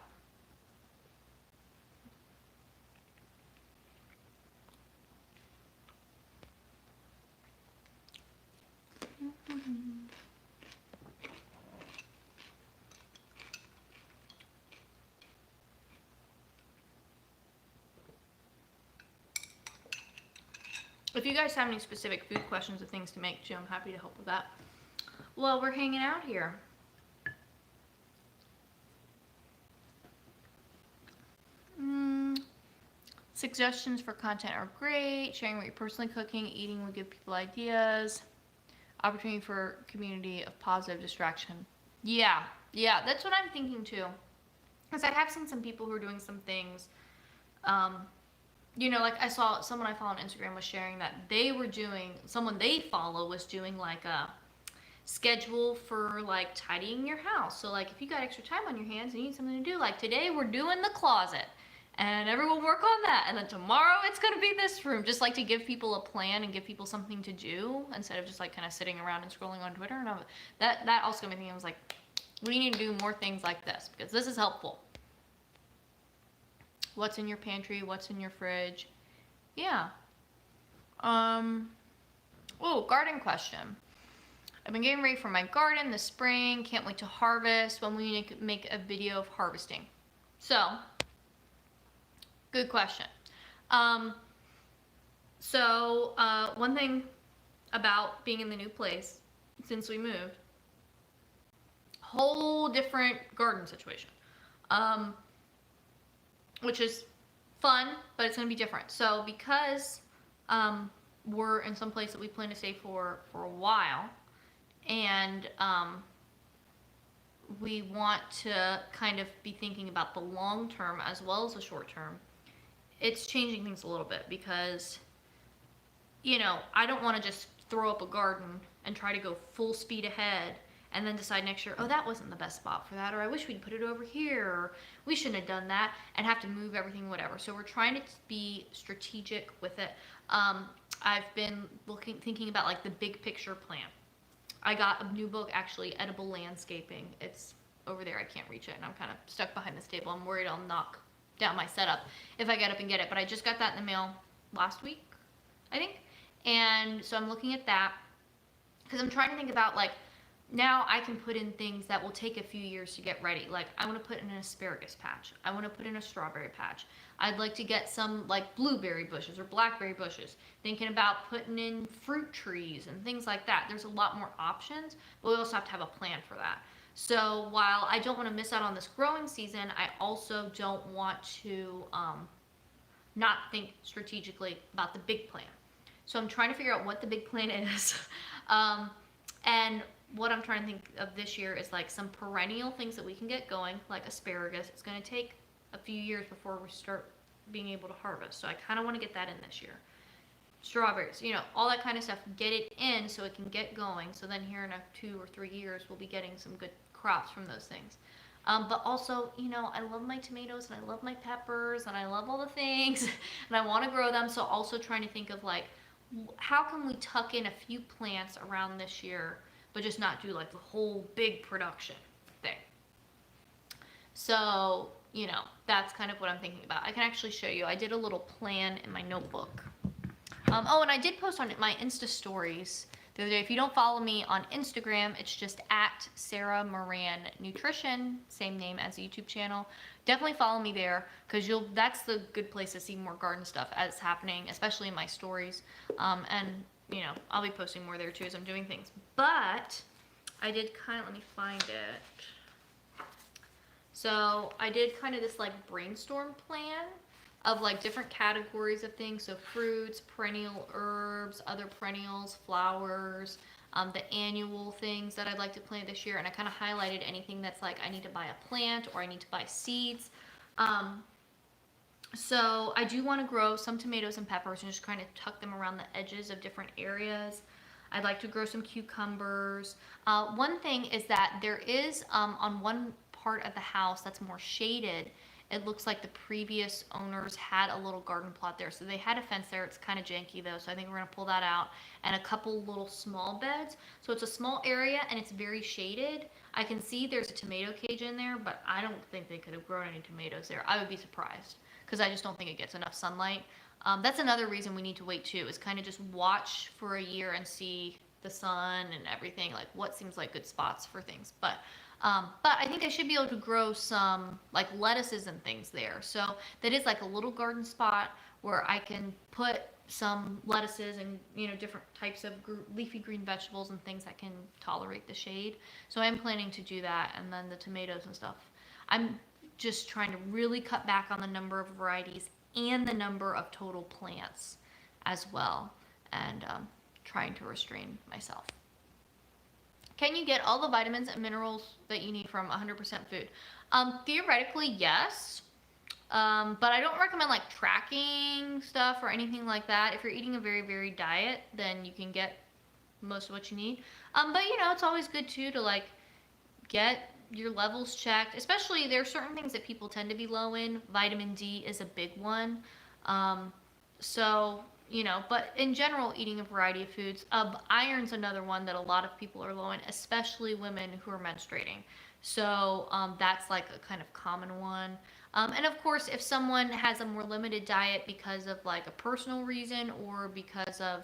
if you guys have any specific food questions or things to make too, I'm happy to help with that. Well, we're hanging out here. Suggestions for content are great. Sharing what you're personally cooking, eating will give people ideas. Opportunity for community of positive distraction. Yeah, that's what I'm thinking too. Because I have seen some people who are doing some things. Like I saw someone I follow on Instagram was sharing that they were doing, someone they follow was doing like a schedule for like tidying your house. So like if you got extra time on your hands and you need something to do, like today we're doing the closet and everyone work on that, and then tomorrow it's going to be this room, just like to give people a plan and give people something to do instead of just like kind of sitting around and scrolling on Twitter. And that also got me thinking. I was like, we need to do more things like this because this is helpful. What's in your pantry? What's in your fridge? Yeah. Oh, garden question. I've been getting ready for my garden this spring. Can't wait to harvest. When we need to make a video of harvesting. So, good question. One thing about being in the new place since we moved, whole different garden situation. Which is fun, but it's going to be different. So because we're in some place that we plan to stay for a while, and we want to kind of be thinking about the long term as well as the short term, it's changing things a little bit because, I don't want to just throw up a garden and try to go full speed ahead and then decide next year, oh, that wasn't the best spot for that, or I wish we'd put it over here, or we shouldn't have done that, and have to move everything, whatever. So we're trying to be strategic with it. I've been thinking about like the big picture plan. I got a new book, actually, Edible Landscaping. It's over there. I can't reach it, and I'm kind of stuck behind this table. I'm worried I'll knock down my setup if I get up and get it. But I just got that in the mail last week, I think. And so I'm looking at that because I'm trying to think about like, now I can put in things that will take a few years to get ready. Like I want to put in an asparagus patch. I want to put in a strawberry patch. I'd like to get some like blueberry bushes or blackberry bushes. Thinking about putting in fruit trees and things like that. There's a lot more options, but we also have to have a plan for that. So while I don't want to miss out on this growing season, I also don't want to not think strategically about the big plan. So I'm trying to figure out what the big plan is. And what I'm trying to think of this year is like some perennial things that we can get going, like asparagus. It's going to take a few years before we start being able to harvest. So I kind of want to get that in this year. Strawberries, all that kind of stuff. Get it in so it can get going. So then here in 2 or 3 years, we'll be getting some good crops from those things. But also, I love my tomatoes and I love my peppers and I love all the things and I want to grow them. So also trying to think of like, how can we tuck in a few plants around this year, but just not do like the whole big production thing. So, that's kind of what I'm thinking about. I can actually show you. I did a little plan in my notebook. Oh, and I did post on my Insta stories the other day. If you don't follow me on Instagram, it's just at Sarah Moran Nutrition, same name as the YouTube channel. Definitely follow me there because that's the good place to see more garden stuff as it's happening, especially in my stories. And I'll be posting more there too as I'm doing things. But I did let me find it. So I did kind of this like brainstorm plan of like different categories of things. So fruits, perennial herbs, other perennials, flowers, the annual things that I'd like to plant this year. And I kind of highlighted anything that's like I need to buy a plant or I need to buy seeds. So I do want to grow some tomatoes and peppers and just kind of tuck them around the edges of different areas. I'd like to grow some cucumbers. One thing is that there is on one part of the house that's more shaded, it looks like the previous owners had a little garden plot there. So they had a fence there. It's kind of janky though. So I think we're going to pull that out, and a couple little small beds. So it's a small area and it's very shaded. I can see there's a tomato cage in there, but I don't think they could have grown any tomatoes there. I would be surprised because I just don't think it gets enough sunlight. That's another reason we need to wait too, is kind of just watch for a year and see the sun and everything, like what seems like good spots for things. But I think I should be able to grow some like lettuces and things there. So that is like a little garden spot where I can put some lettuces and different types of leafy green vegetables and things that can tolerate the shade. So I'm planning to do that, and then the tomatoes and stuff. I'm just trying to really cut back on the number of varieties and the number of total plants as well, and trying to restrain myself. Can you get all the vitamins and minerals that you need from 100% food? Theoretically, yes. But I don't recommend like tracking stuff or anything like that. If you're eating a very varied diet, then you can get most of what you need. But it's always good too to like get your levels checked. Especially there are certain things that people tend to be low in. Vitamin D is a big one. So but in general, eating a variety of foods. Iron's another one that a lot of people are low in, especially women who are menstruating. So that's like a kind of common one. And of course, if someone has a more limited diet because of like a personal reason or because of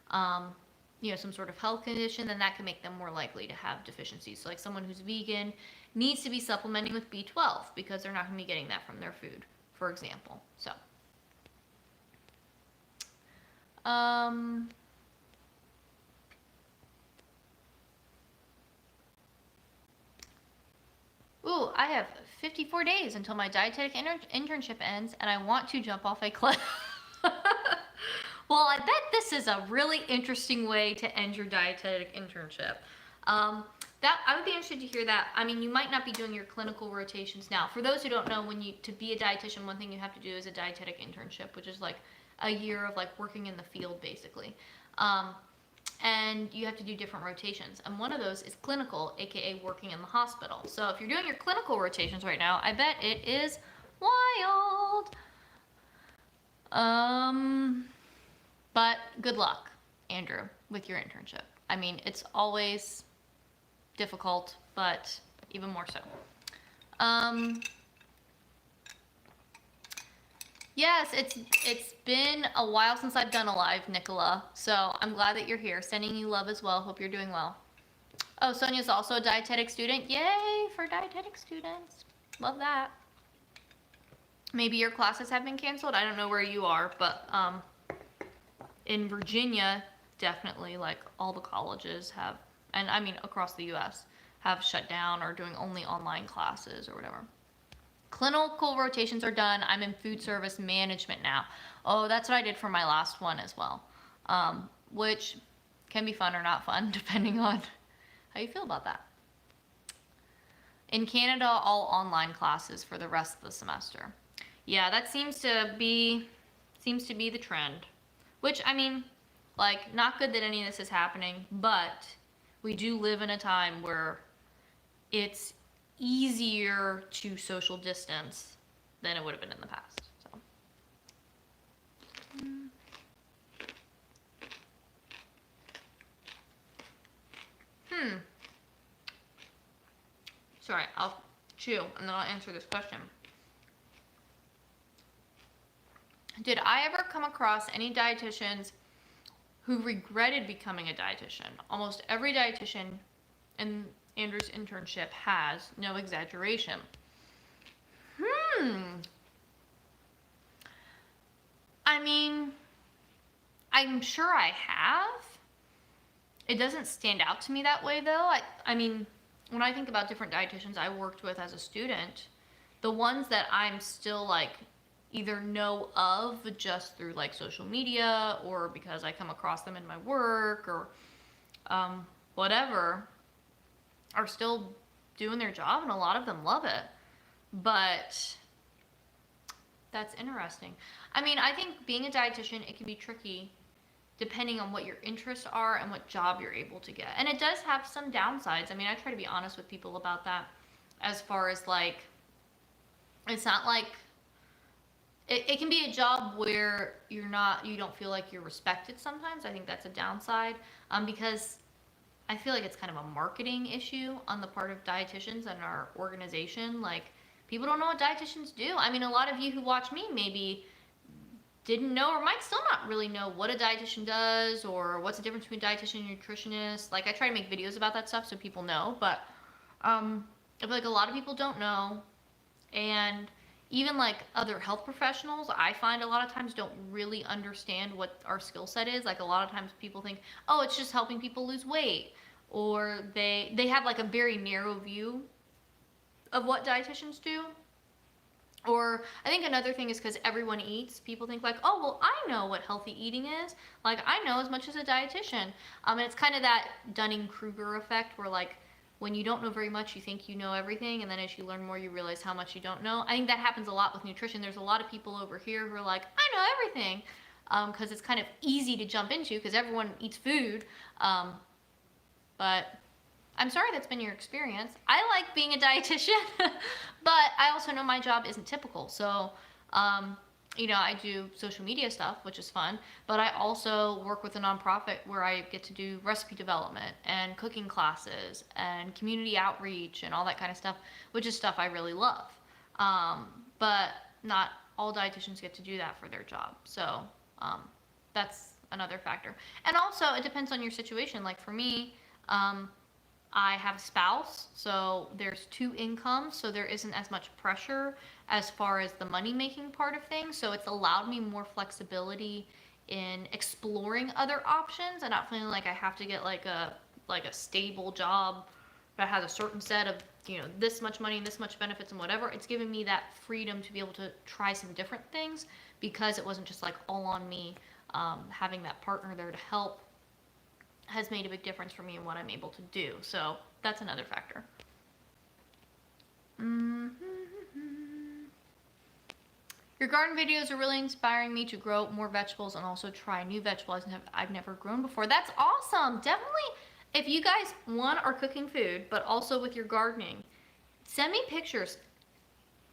some sort of health condition, then that can make them more likely to have deficiencies. So like someone who's vegan needs to be supplementing with B12 because they're not going to be getting that from their food, for example. So. Ooh, I have 54 days until my dietetic internship ends, and I want to jump off a cliff. Well, I bet this is a really interesting way to end your dietetic internship. That I would be interested to hear that. I mean, you might not be doing your clinical rotations now. For those who don't know, to be a dietitian, one thing you have to do is a dietetic internship, which is like a year of like working in the field basically. And you have to do different rotations. And one of those is clinical, aka working in the hospital. So if you're doing your clinical rotations right now, I bet it is wild. But good luck, Andrew, with your internship. I mean, it's always difficult, but even more so. Yes, it's been a while since I've done a live, Nicola. So I'm glad that you're here. Sending you love as well. Hope you're doing well. Oh, Sonia's also a dietetic student. Yay for dietetic students. Love that. Maybe your classes have been canceled. I don't know where you are, but in Virginia, definitely like all the colleges have, and I mean across the US, have shut down or doing only online classes or whatever. Clinical rotations are done. I'm in food service management now. Oh, that's what I did for my last one as well, which can be fun or not fun depending on how you feel about that. In Canada, all online classes for the rest of the semester. Yeah, that seems to be the trend, which I mean, like, not good that any of this is happening, but we do live in a time where it's easier to social distance than it would have been in the past. So. Sorry, I'll chew and then I'll answer this question. Did I ever come across any dietitians who regretted becoming a dietitian? Almost every dietitian in Andrew's internship has, no exaggeration. I mean, I'm sure I have. It doesn't stand out to me that way though. I mean, when I think about different dietitians I worked with as a student, the ones that I'm still like either know of just through like social media or because I come across them in my work or whatever, are still doing their job, and a lot of them love it. But that's interesting. I mean, I think being a dietitian, it can be tricky depending on what your interests are and what job you're able to get. And it does have some downsides. I mean, I try to be honest with people about that, as far as like, it's not like, it can be a job where you don't feel like you're respected sometimes. I think that's a downside, because I feel like it's kind of a marketing issue on the part of dietitians and our organization. Like, people don't know what dietitians do. I mean, a lot of you who watch me maybe didn't know or might still not really know what a dietitian does or what's the difference between dietitian and nutritionist. Like, I try to make videos about that stuff so people know, but I feel like a lot of people don't know. And even like other health professionals, I find a lot of times don't really understand what our skill set is. Like a lot of times people think, oh, it's just helping people lose weight, or they have like a very narrow view of what dietitians do. Or I think another thing is because everyone eats, people think like, oh, well, I know what healthy eating is. Like, I know as much as a dietitian. And it's kind of that Dunning-Kruger effect where like, when you don't know very much, you think you know everything, and then as you learn more, you realize how much you don't know. I think that happens a lot with nutrition. There's a lot of people over here who are like, I know everything, because it's kind of easy to jump into because everyone eats food. But I'm sorry that's been your experience. I like being a dietitian, but I also know my job isn't typical. So, I do social media stuff, which is fun, but I also work with a nonprofit where I get to do recipe development and cooking classes and community outreach and all that kind of stuff, which is stuff I really love. But not all dietitians get to do that for their job. So, that's another factor. And also, it depends on your situation. Like for me, I have a spouse, so there's 2 incomes, so there isn't as much pressure as far as the money making part of things. So it's allowed me more flexibility in exploring other options and not feeling like I have to get like a stable job that has a certain set of, this much money and this much benefits and whatever. It's given me that freedom to be able to try some different things because it wasn't just like all on me. Having that partner there to help has made a big difference for me in what I'm able to do. So that's another factor. Your garden videos are really inspiring me to grow more vegetables and also try new vegetables I've never grown before. That's awesome. Definitely, if you guys, one, are cooking food, but also with your gardening, send me pictures.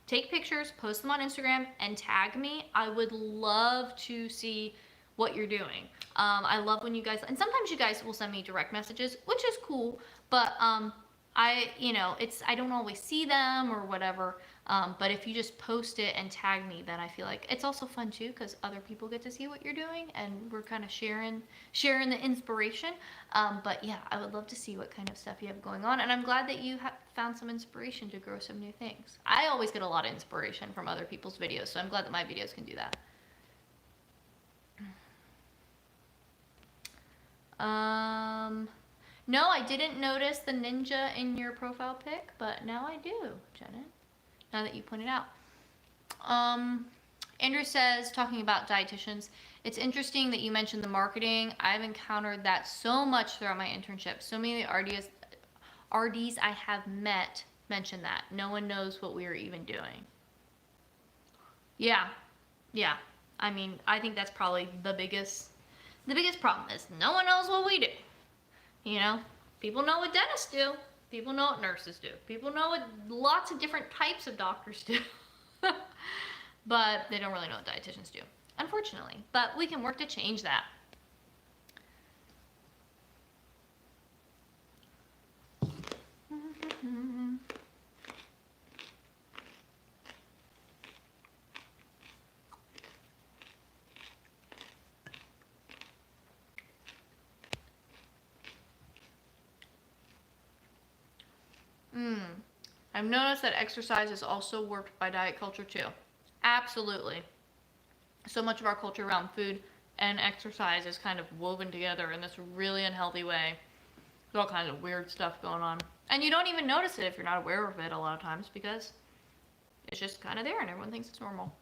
Take pictures, post them on Instagram, and tag me. I would love to see what you're doing. I love when you guys, and sometimes you guys will send me direct messages, which is cool, but I don't always see them or whatever, but if you just post it and tag me, then I feel like it's also fun too, because other people get to see what you're doing, and we're kind of sharing the inspiration. But yeah, I would love to see what kind of stuff you have going on, and I'm glad that you found some inspiration to grow some new things. I always get a lot of inspiration from other people's videos, so I'm glad that my videos can do that. No, I didn't notice the ninja in your profile pic, but now I do, Janet, now that you pointed out. Andrew says, talking about dietitians, it's interesting that you mentioned the marketing. I've encountered that so much throughout my internship. So many RDs I have met mention that. No one knows what we are even doing. Yeah. I mean, I think that's probably the biggest problem is no one knows what we do. People know what dentists do. People know what nurses do. People know what lots of different types of doctors do. But they don't really know what dietitians do, unfortunately. But we can work to change that. I've noticed that exercise is also warped by diet culture too. Absolutely. So much of our culture around food and exercise is kind of woven together in this really unhealthy way. There's all kinds of weird stuff going on. And you don't even notice it if you're not aware of it a lot of times because it's just kind of there and everyone thinks it's normal.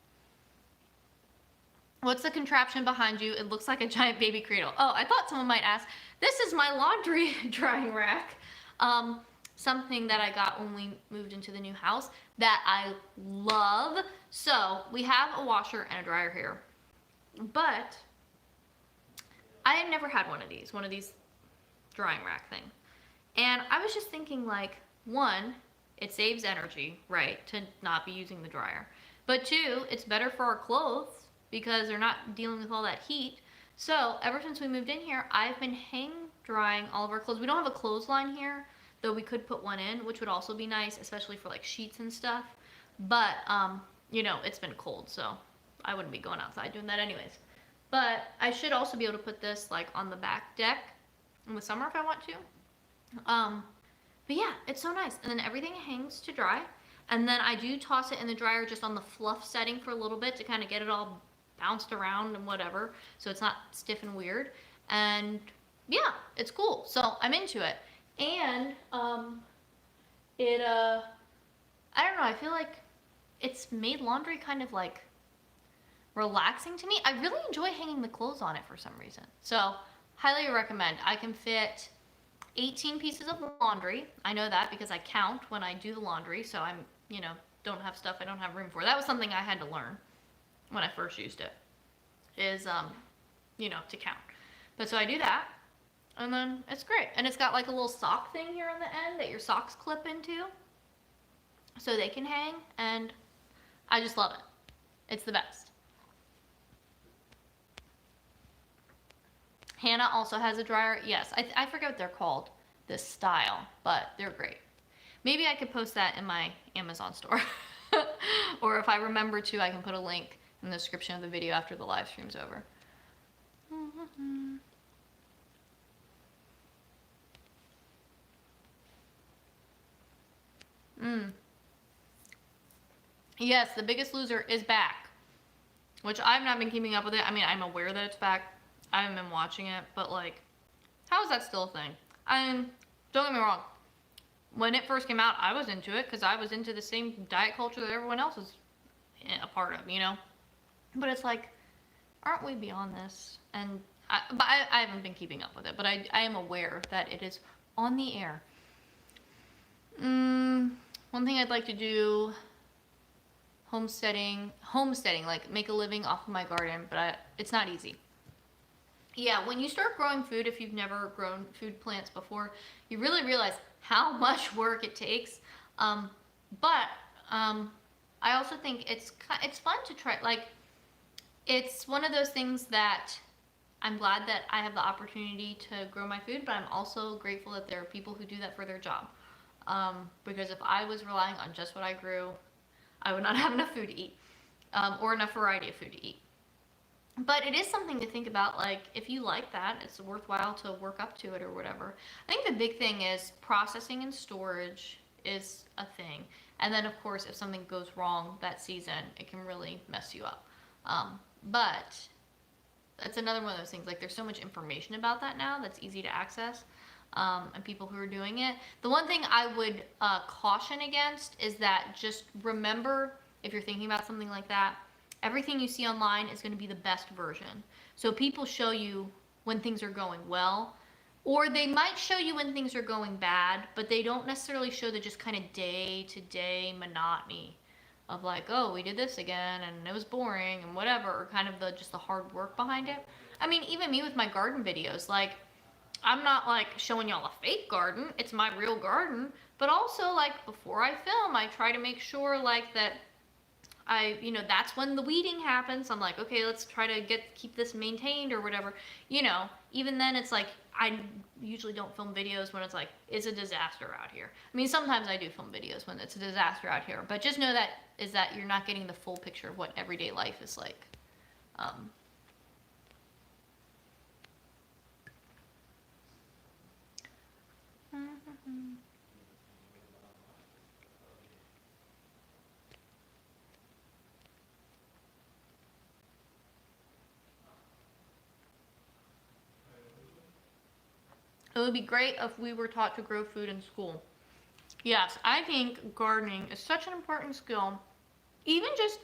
What's the contraption behind you? It looks like a giant baby cradle. Oh, I thought someone might ask. This is my laundry drying rack. Something that I got when we moved into the new house that I love. So we have a washer and a dryer here, but I had never had one of these drying rack thing. And I was just thinking like, one, it saves energy, right, to not be using the dryer. But two, it's better for our clothes because they're not dealing with all that heat. So ever since we moved in here, I've been hang drying all of our clothes. We don't have a clothesline here, though we could put one in, which would also be nice, especially for like sheets and stuff. But, it's been cold, so I wouldn't be going outside doing that anyways. But I should also be able to put this like on the back deck in the summer if I want to. But yeah, it's so nice. And then everything hangs to dry. And then I do toss it in the dryer just on the fluff setting for a little bit to kind of get it all bounced around and whatever, so it's not stiff and weird. And yeah, it's cool. So I'm into it. And it I don't know, I feel like it's made laundry kind of like relaxing to me. I really enjoy hanging the clothes on it for some reason. So highly recommend. I can fit 18 pieces of laundry. I know that because I count when I do the laundry, so I'm, you know, don't have stuff I don't have room for. That was something I had to learn when I first used it, is, you know, to count. But so I do that, and then it's great. And it's got like a little sock thing here on the end that your socks clip into, so they can hang, and I just love it. It's the best. Hannah also has a dryer. Yes, I forget what they're called, this style, but they're great. Maybe I could post that in my Amazon store. Or if I remember to, I can put a link in the description of the video after the live stream's over. Yes, The Biggest Loser is back, which I've not been keeping up with it. I mean, I'm aware that it's back. I haven't been watching it, but like, how is that still a thing? I mean, don't get me wrong. When it first came out, I was into it because I was into the same diet culture that everyone else is a part of, you know? But it's like, aren't we beyond this? And I haven't been keeping up with it, but I am aware that it is on the air. One thing I'd like to do, homesteading, like make a living off of my garden, but it's not easy. Yeah, when you start growing food, if you've never grown food plants before, you really realize how much work it takes. But I also think it's fun to try. Like, it's one of those things that I'm glad that I have the opportunity to grow my food, but I'm also grateful that there are people who do that for their job. Because if I was relying on just what I grew, I would not have enough food to eat, or enough variety of food to eat. But it is something to think about, like, if you like that, it's worthwhile to work up to it or whatever. I think the big thing is processing and storage is a thing. And then, of course, if something goes wrong that season, it can really mess you up. But that's another one of those things, like, there's so much information about that now that's easy to access, and people who are doing it. The one thing I would caution against is that just remember, if you're thinking about something like that, everything you see online is going to be the best version. So people show you when things are going well, or they might show you when things are going bad, but they don't necessarily show the just kind of day-to-day monotony of like, oh, we did this again and it was boring and whatever, or kind of just the hard work behind it. I mean, even me with my garden videos, like, I'm not like showing y'all a fake garden, it's my real garden, but also like before I film, I try to make sure like that you know, that's when the weeding happens. I'm like, okay, let's try to keep this maintained or whatever. You know, even then it's like, I usually don't film videos when it's like, it's a disaster out here. I mean, sometimes I do film videos when it's a disaster out here, but just know that you're not getting the full picture of what everyday life is like. It would be great if we were taught to grow food in school. Yes, I think gardening is such an important skill, even just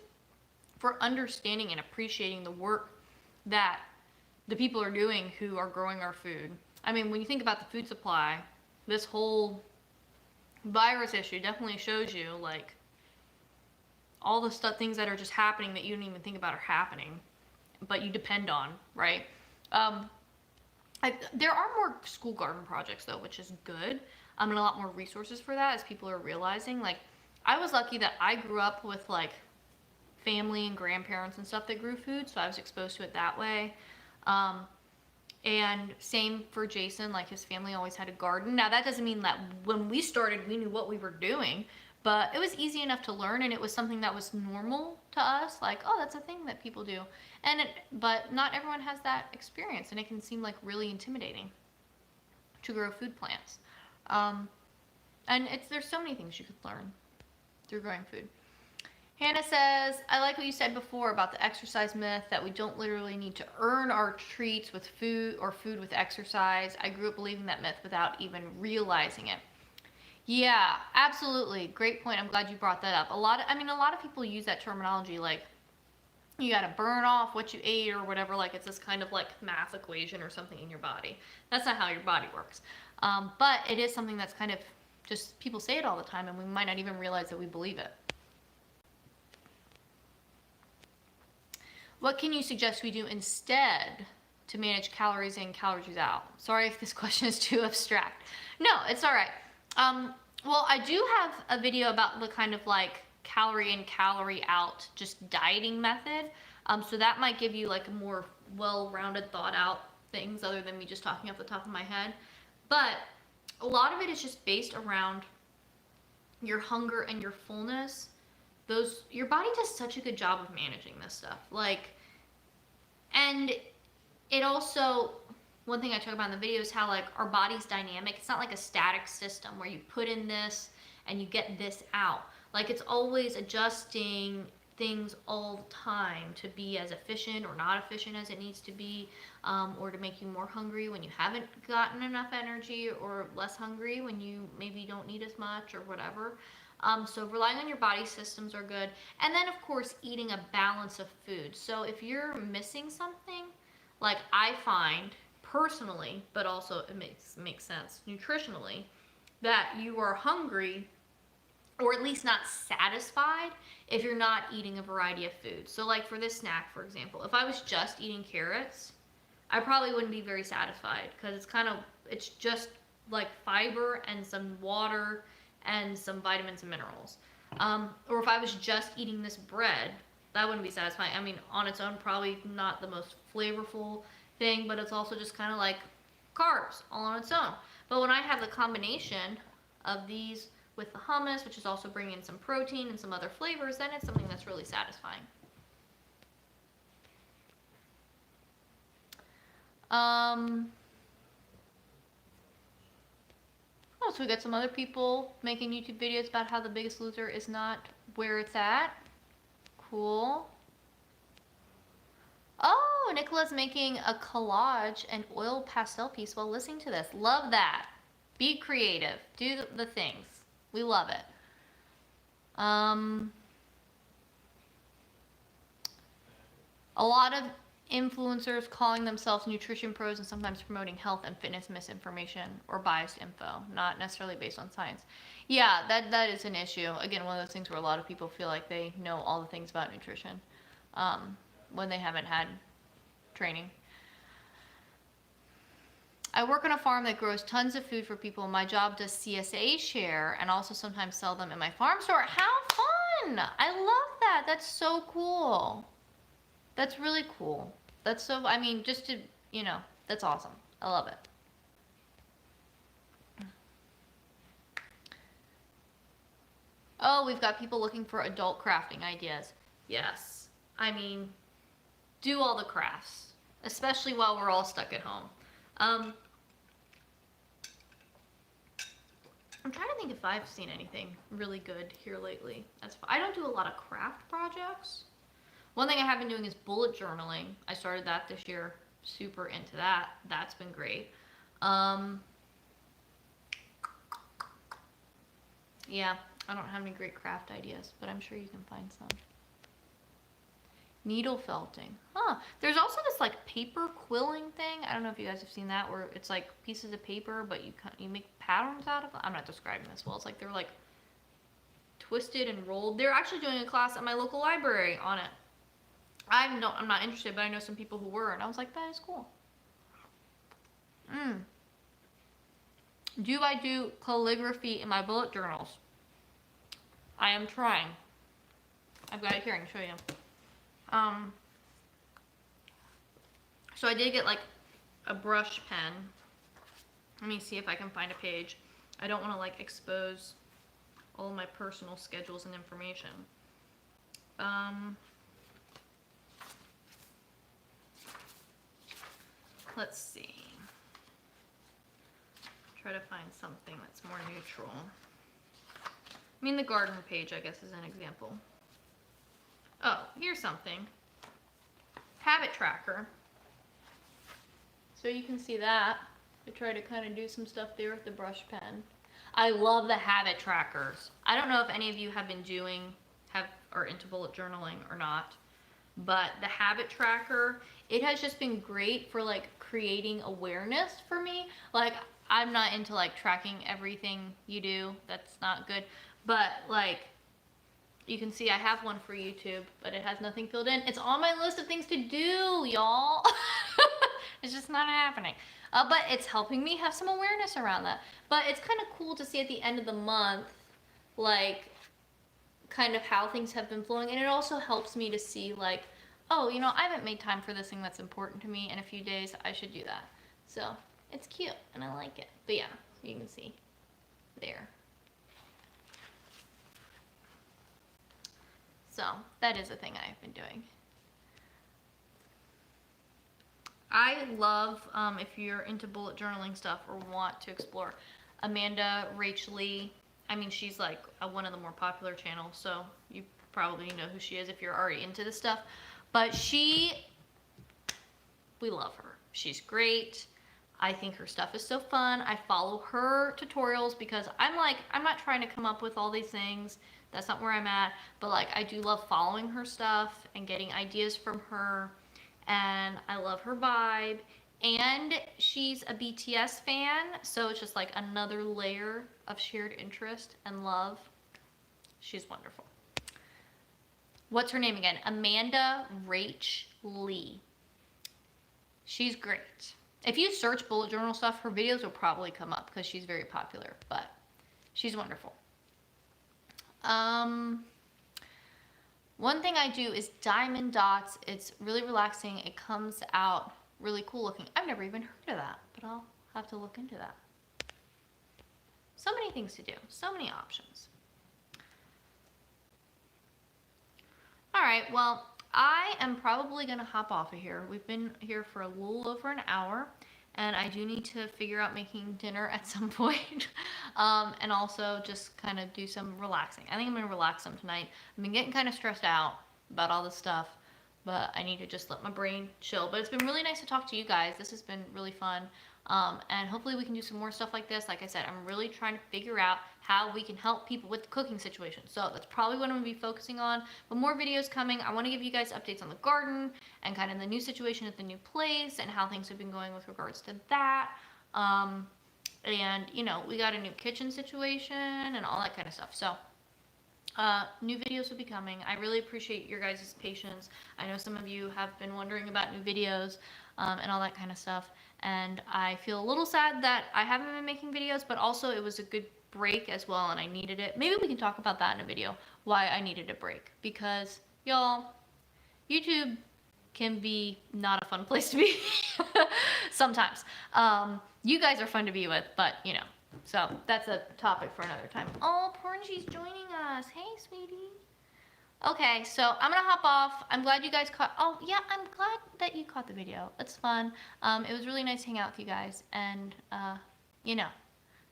for understanding and appreciating the work that the people are doing who are growing our food. I mean, when you think about the food supply, this whole virus issue definitely shows you like all the things that are just happening that you don't even think about are happening, but you depend on, right? There are more school garden projects though, which is good. And a lot more resources for that, as people are realizing. Like, I was lucky that I grew up with like family and grandparents and stuff that grew food, so I was exposed to it that way. And same for Jason, like his family always had a garden. Now that doesn't mean that when we started we knew what we were doing, but it was easy enough to learn, and it was something that was normal to us, like, oh, that's a thing that people do. But not everyone has that experience, and it can seem like really intimidating to grow food plants. And there's so many things you could learn. through growing food. Hannah says, I like what you said before about the exercise myth, that we don't literally need to earn our treats with food or food with exercise. I grew up believing that myth without even realizing it. Yeah, absolutely. Great point. I'm glad you brought that up. A lot of people use that terminology like you got to burn off what you ate or whatever, like it's this kind of like math equation or something in your body. That's not how your body works. But it is something that's kind of just, people say it all the time and we might not even realize that we believe it. What can you suggest we do instead to manage calories in, calories out? Sorry if this question is too abstract. No, it's all right. Well, I do have a video about the kind of like calorie in, calorie out, just dieting method. So that might give you like a more well-rounded, thought out things other than me just talking off the top of my head. But a lot of it is just based around your hunger and your fullness. Your body does such a good job of managing this stuff. And it also, one thing I talk about in the video is how like our body's dynamic. It's not like a static system where you put in this and you get this out. Like it's always adjusting things all the time to be as efficient or not efficient as it needs to be, or to make you more hungry when you haven't gotten enough energy, or less hungry when you maybe don't need as much or whatever. So relying on your body systems are good. And then of course eating a balance of food. So if you're missing something, like I find personally, but also it makes sense nutritionally, that you are hungry or at least not satisfied if you're not eating a variety of foods. So like for this snack, for example, if I was just eating carrots, I probably wouldn't be very satisfied because it's just like fiber and some water and some vitamins and minerals. Or if I was just eating this bread, that wouldn't be satisfying. I mean, on its own, probably not the most flavorful thing, but it's also just kind of like carbs all on its own. But when I have the combination of these with the hummus, which is also bringing in some protein and some other flavors, then it's something that's really satisfying. Oh, so we got some other people making YouTube videos about how The Biggest Loser is not where it's at. Cool. Oh, Nicola's making a collage and oil pastel piece while listening to this. Love that. Be creative. Do the things. We love it. A lot of influencers calling themselves nutrition pros and sometimes promoting health and fitness misinformation or biased info, not necessarily based on science. Yeah, that is an issue. Again, one of those things where a lot of people feel like they know all the things about nutrition when they haven't had training. I work on a farm that grows tons of food for people. My job does CSA share and also sometimes sell them in my farm store. How fun! I love that. That's so cool. That's really cool. That's so, I mean, just to, that's awesome. I love it. Oh, we've got people looking for adult crafting ideas. Yes. I mean, do all the crafts, especially while we're all stuck at home. I'm trying to think if I've seen anything really good here lately. I don't do a lot of craft projects. One thing I have been doing is bullet journaling. I started that this year. Super into that. That's been great. Yeah, I don't have any great craft ideas, but I'm sure you can find some. Needle felting. Huh. There's also this like paper quilling thing. I don't know if you guys have seen that, where it's like pieces of paper, but you make patterns out of them. I'm not describing this well. It's like they're like twisted and rolled. They're actually doing a class at my local library on it. I'm not interested, but I know some people who were, and I was like, that is cool. Do I do calligraphy in my bullet journals? I am trying. I've got it here, I can show you. So I did get like a brush pen. Let me see if I can find a page. I don't want to like expose all of my personal schedules and information. Let's see. Try to find something that's more neutral. I mean, the garden page, I guess, is an example. Oh, here's something. Habit tracker. So you can see that. I try to kind of do some stuff there with the brush pen. I love the habit trackers. I don't know if any of you have been are into bullet journaling or not, but the habit tracker, it has just been great for like creating awareness for me. Like, I'm not into like tracking everything you do. That's not good. But like, you can see I have one for YouTube, but it has nothing filled in. It's on my list of things to do, y'all. It's just not happening. But it's helping me have some awareness around that. But it's kind of cool to see at the end of the month, like, kind of how things have been flowing. And it also helps me to see, like, oh, you know, I haven't made time for this thing that's important to me in a few days. I should do that. So it's cute and I like it. But yeah, you can see there. So that is a thing I've been doing. I love, if you're into bullet journaling stuff or want to explore, Amanda Rach Lee. I mean, she's like one of the more popular channels, so you probably know who she is if you're already into this stuff. But we love her. She's great. I think her stuff is so fun. I follow her tutorials because I'm not trying to come up with all these things. That's not where I'm at. But like, I do love following her stuff and getting ideas from her. And I love her vibe. And she's a BTS fan, so it's just like another layer of shared interest and love. She's wonderful. What's her name again? Amanda Rach Lee. She's great. If you search bullet journal stuff, her videos will probably come up because she's very popular, but she's wonderful. One thing I do is diamond dots. It's really relaxing. It comes out really cool looking. I've never even heard of that, but I'll have to look into that. So many things to do, so many options. All right, well, I am probably gonna hop off of here. We've been here for a little over an hour, and I do need to figure out making dinner at some point. And also just kind of do some relaxing. I think I'm gonna relax some tonight. I've been getting kind of stressed out about all this stuff, but I need to just let my brain chill. But it's been really nice to talk to you guys. This has been really fun. And hopefully we can do some more stuff like this. Like I said, I'm really trying to figure out how we can help people with the cooking situation. So that's probably what I'm gonna be focusing on. But more videos coming. I wanna give you guys updates on the garden and kind of the new situation at the new place and how things have been going with regards to that. And you know, we got a new kitchen situation and all that kind of stuff. So new videos will be coming. I really appreciate your guys' patience. I know some of you have been wondering about new videos and all that kind of stuff. And I feel a little sad that I haven't been making videos, but also it was a good break as well and I needed it. Maybe we can talk about that in a video, why I needed a break. Because, y'all, YouTube can be not a fun place to be sometimes. You guys are fun to be with, but you know. So that's a topic for another time. Oh, Porngy's joining us. Hey, sweetie. Okay, so I'm gonna hop off. I'm glad you guys caught. Oh yeah, I'm glad that you caught the video. It's fun. It was really nice to hang out with you guys, and you know,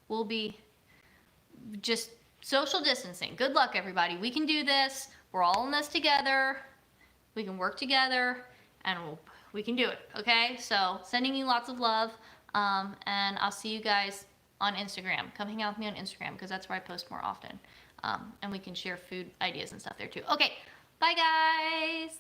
we'll be just social distancing. Good luck, everybody. We can do this. We're all in this together. We can work together, and we can do it. Okay, so sending you lots of love, and I'll see you guys on Instagram. Come hang out with me on Instagram because that's where I post more often. And we can share food ideas and stuff there too. Okay, bye guys.